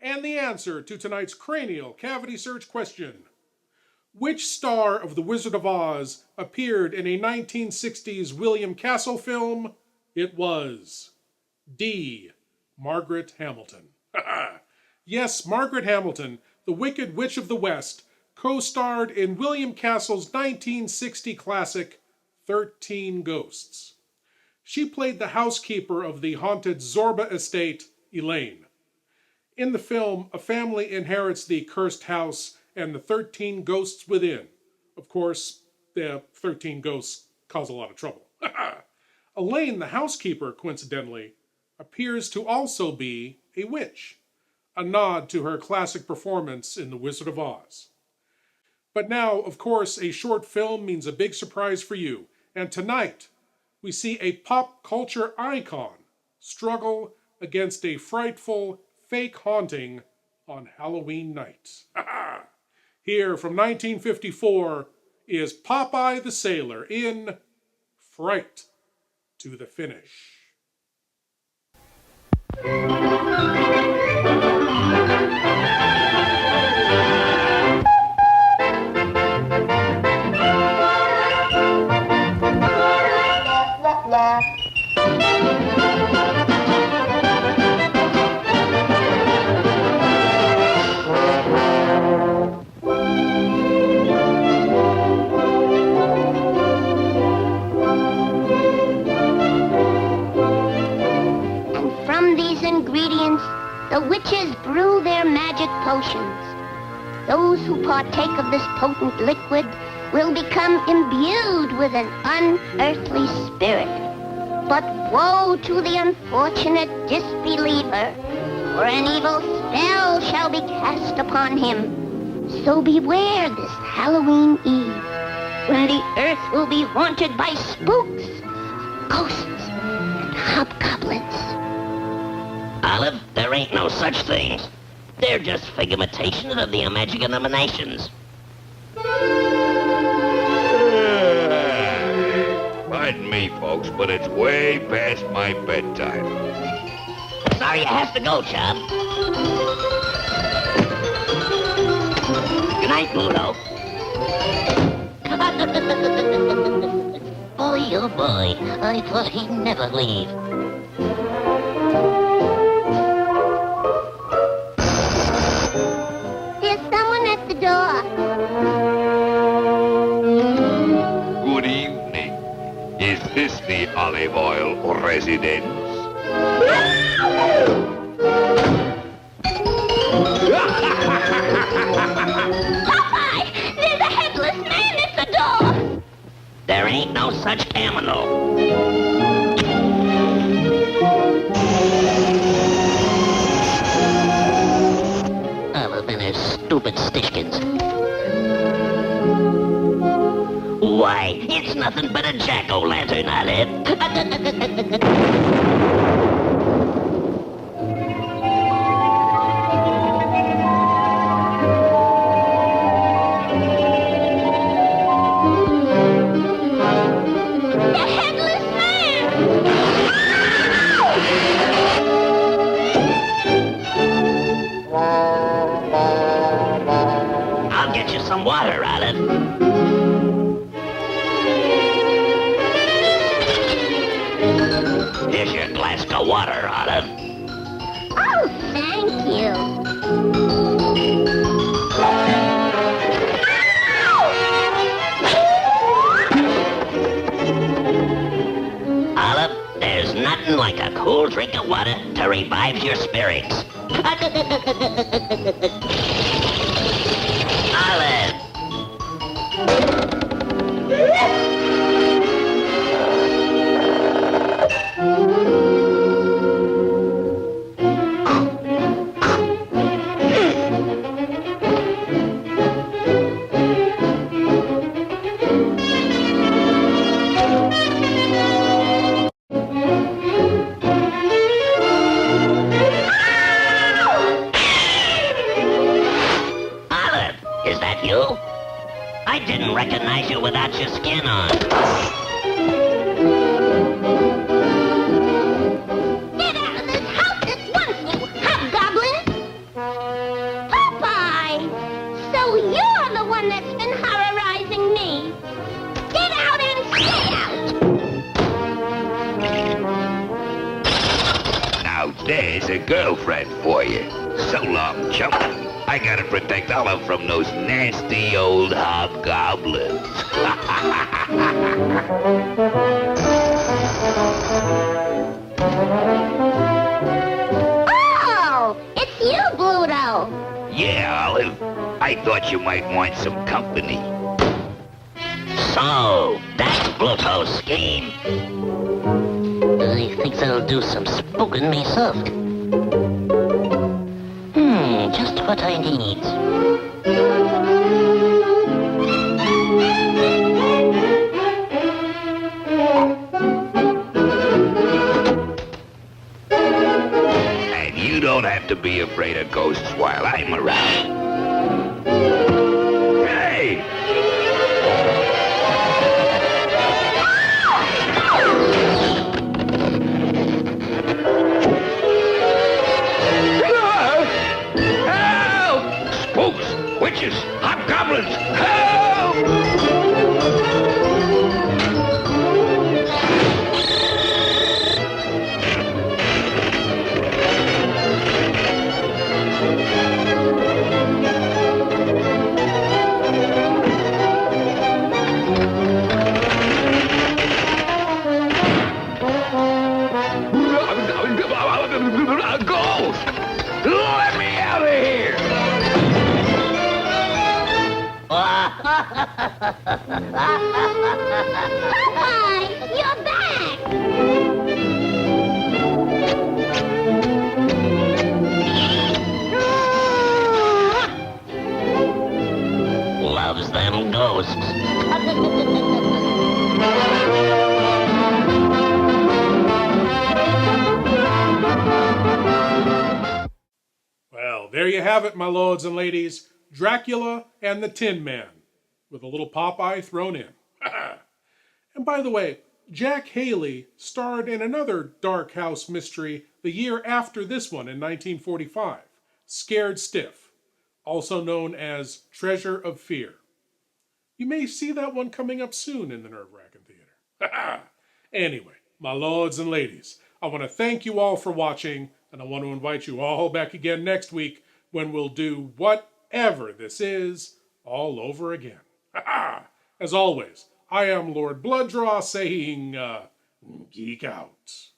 [SPEAKER 2] And the answer to tonight's Cranial Cavity Search question. Which star of The Wizard of Oz appeared in a 1960s William Castle film? It was D, Margaret Hamilton. Yes, Margaret Hamilton, the Wicked Witch of the West, co-starred in William Castle's 1960 classic, 13 Ghosts. She played the housekeeper of the haunted Zorba estate, Elaine. In the film, a family inherits the cursed house and the 13 ghosts within. Of course, the 13 ghosts cause a lot of trouble. Elaine, the housekeeper, coincidentally, appears to also be a witch, a nod to her classic performance in The Wizard of Oz. But now, of course, a short film means a big surprise for you, and tonight we see a pop culture icon struggle against a frightful fake haunting on Halloween night. Here from 1954 is Popeye the Sailor in Fright to the Finish.
[SPEAKER 3] The witches brew their magic potions. Those who partake of this potent liquid will become imbued with an unearthly spirit. But woe to the unfortunate disbeliever, for an evil spell shall be cast upon him. So beware this Halloween Eve, when the earth will be haunted by spooks, ghosts, and hobgoblins.
[SPEAKER 6] Olive, there ain't no such things. They're just figmentations of the imagination emanations.
[SPEAKER 18] Pardon me, folks, but it's way past my bedtime.
[SPEAKER 6] Sorry you have to go, Chub. Good night, Mudo. Boy, oh boy, I thought he'd never leave.
[SPEAKER 18] Good evening. Is this the olive oil residence?
[SPEAKER 3] Popeye! There's a headless man at the door!
[SPEAKER 6] There ain't no such camino. stupid stishkins. Why, it's nothing but a jack-o'-lantern, Olive. I'll get you some water, Olive. Here's your glass of water, Olive.
[SPEAKER 3] Oh, thank you.
[SPEAKER 6] Olive, there's nothing like a cool drink of water to revive your spirits. Olive! Is that you? I didn't recognize you without your skin on.
[SPEAKER 3] Get out of this house at once, you hobgoblin! Popeye! So you're the one that's been horrorizing me. Get out and stay out!
[SPEAKER 18] Now there's a girlfriend for you. So long, chump. I gotta protect Olive from those nasty old hobgoblins.
[SPEAKER 3] Oh! It's you, Bluto!
[SPEAKER 18] Yeah, Olive. I thought you might want some company.
[SPEAKER 6] So, that's Bluto's scheme. I think that'll do some spooking me soft. Just what I need.
[SPEAKER 18] And you don't have to be afraid of ghosts while I'm around. Hey!
[SPEAKER 9] Witches! Hobgoblins! Help! Ghost! Let me out of here!
[SPEAKER 3] Popeye, you're back!
[SPEAKER 6] Loves them ghosts.
[SPEAKER 2] Well, there you have it, my lords and ladies. Dracula and the Tin Man, with a little Popeye thrown in. And by the way, Jack Haley starred in another dark house mystery the year after this one in 1945, Scared Stiff, also known as Treasure of Fear. You may see that one coming up soon in the Nerve-Wrackin Theater. Anyway, my lords and ladies, I want to thank you all for watching, and I want to invite you all back again next week when we'll do whatever this is all over again. As always, I am Lord Blood-Rah saying, geek out.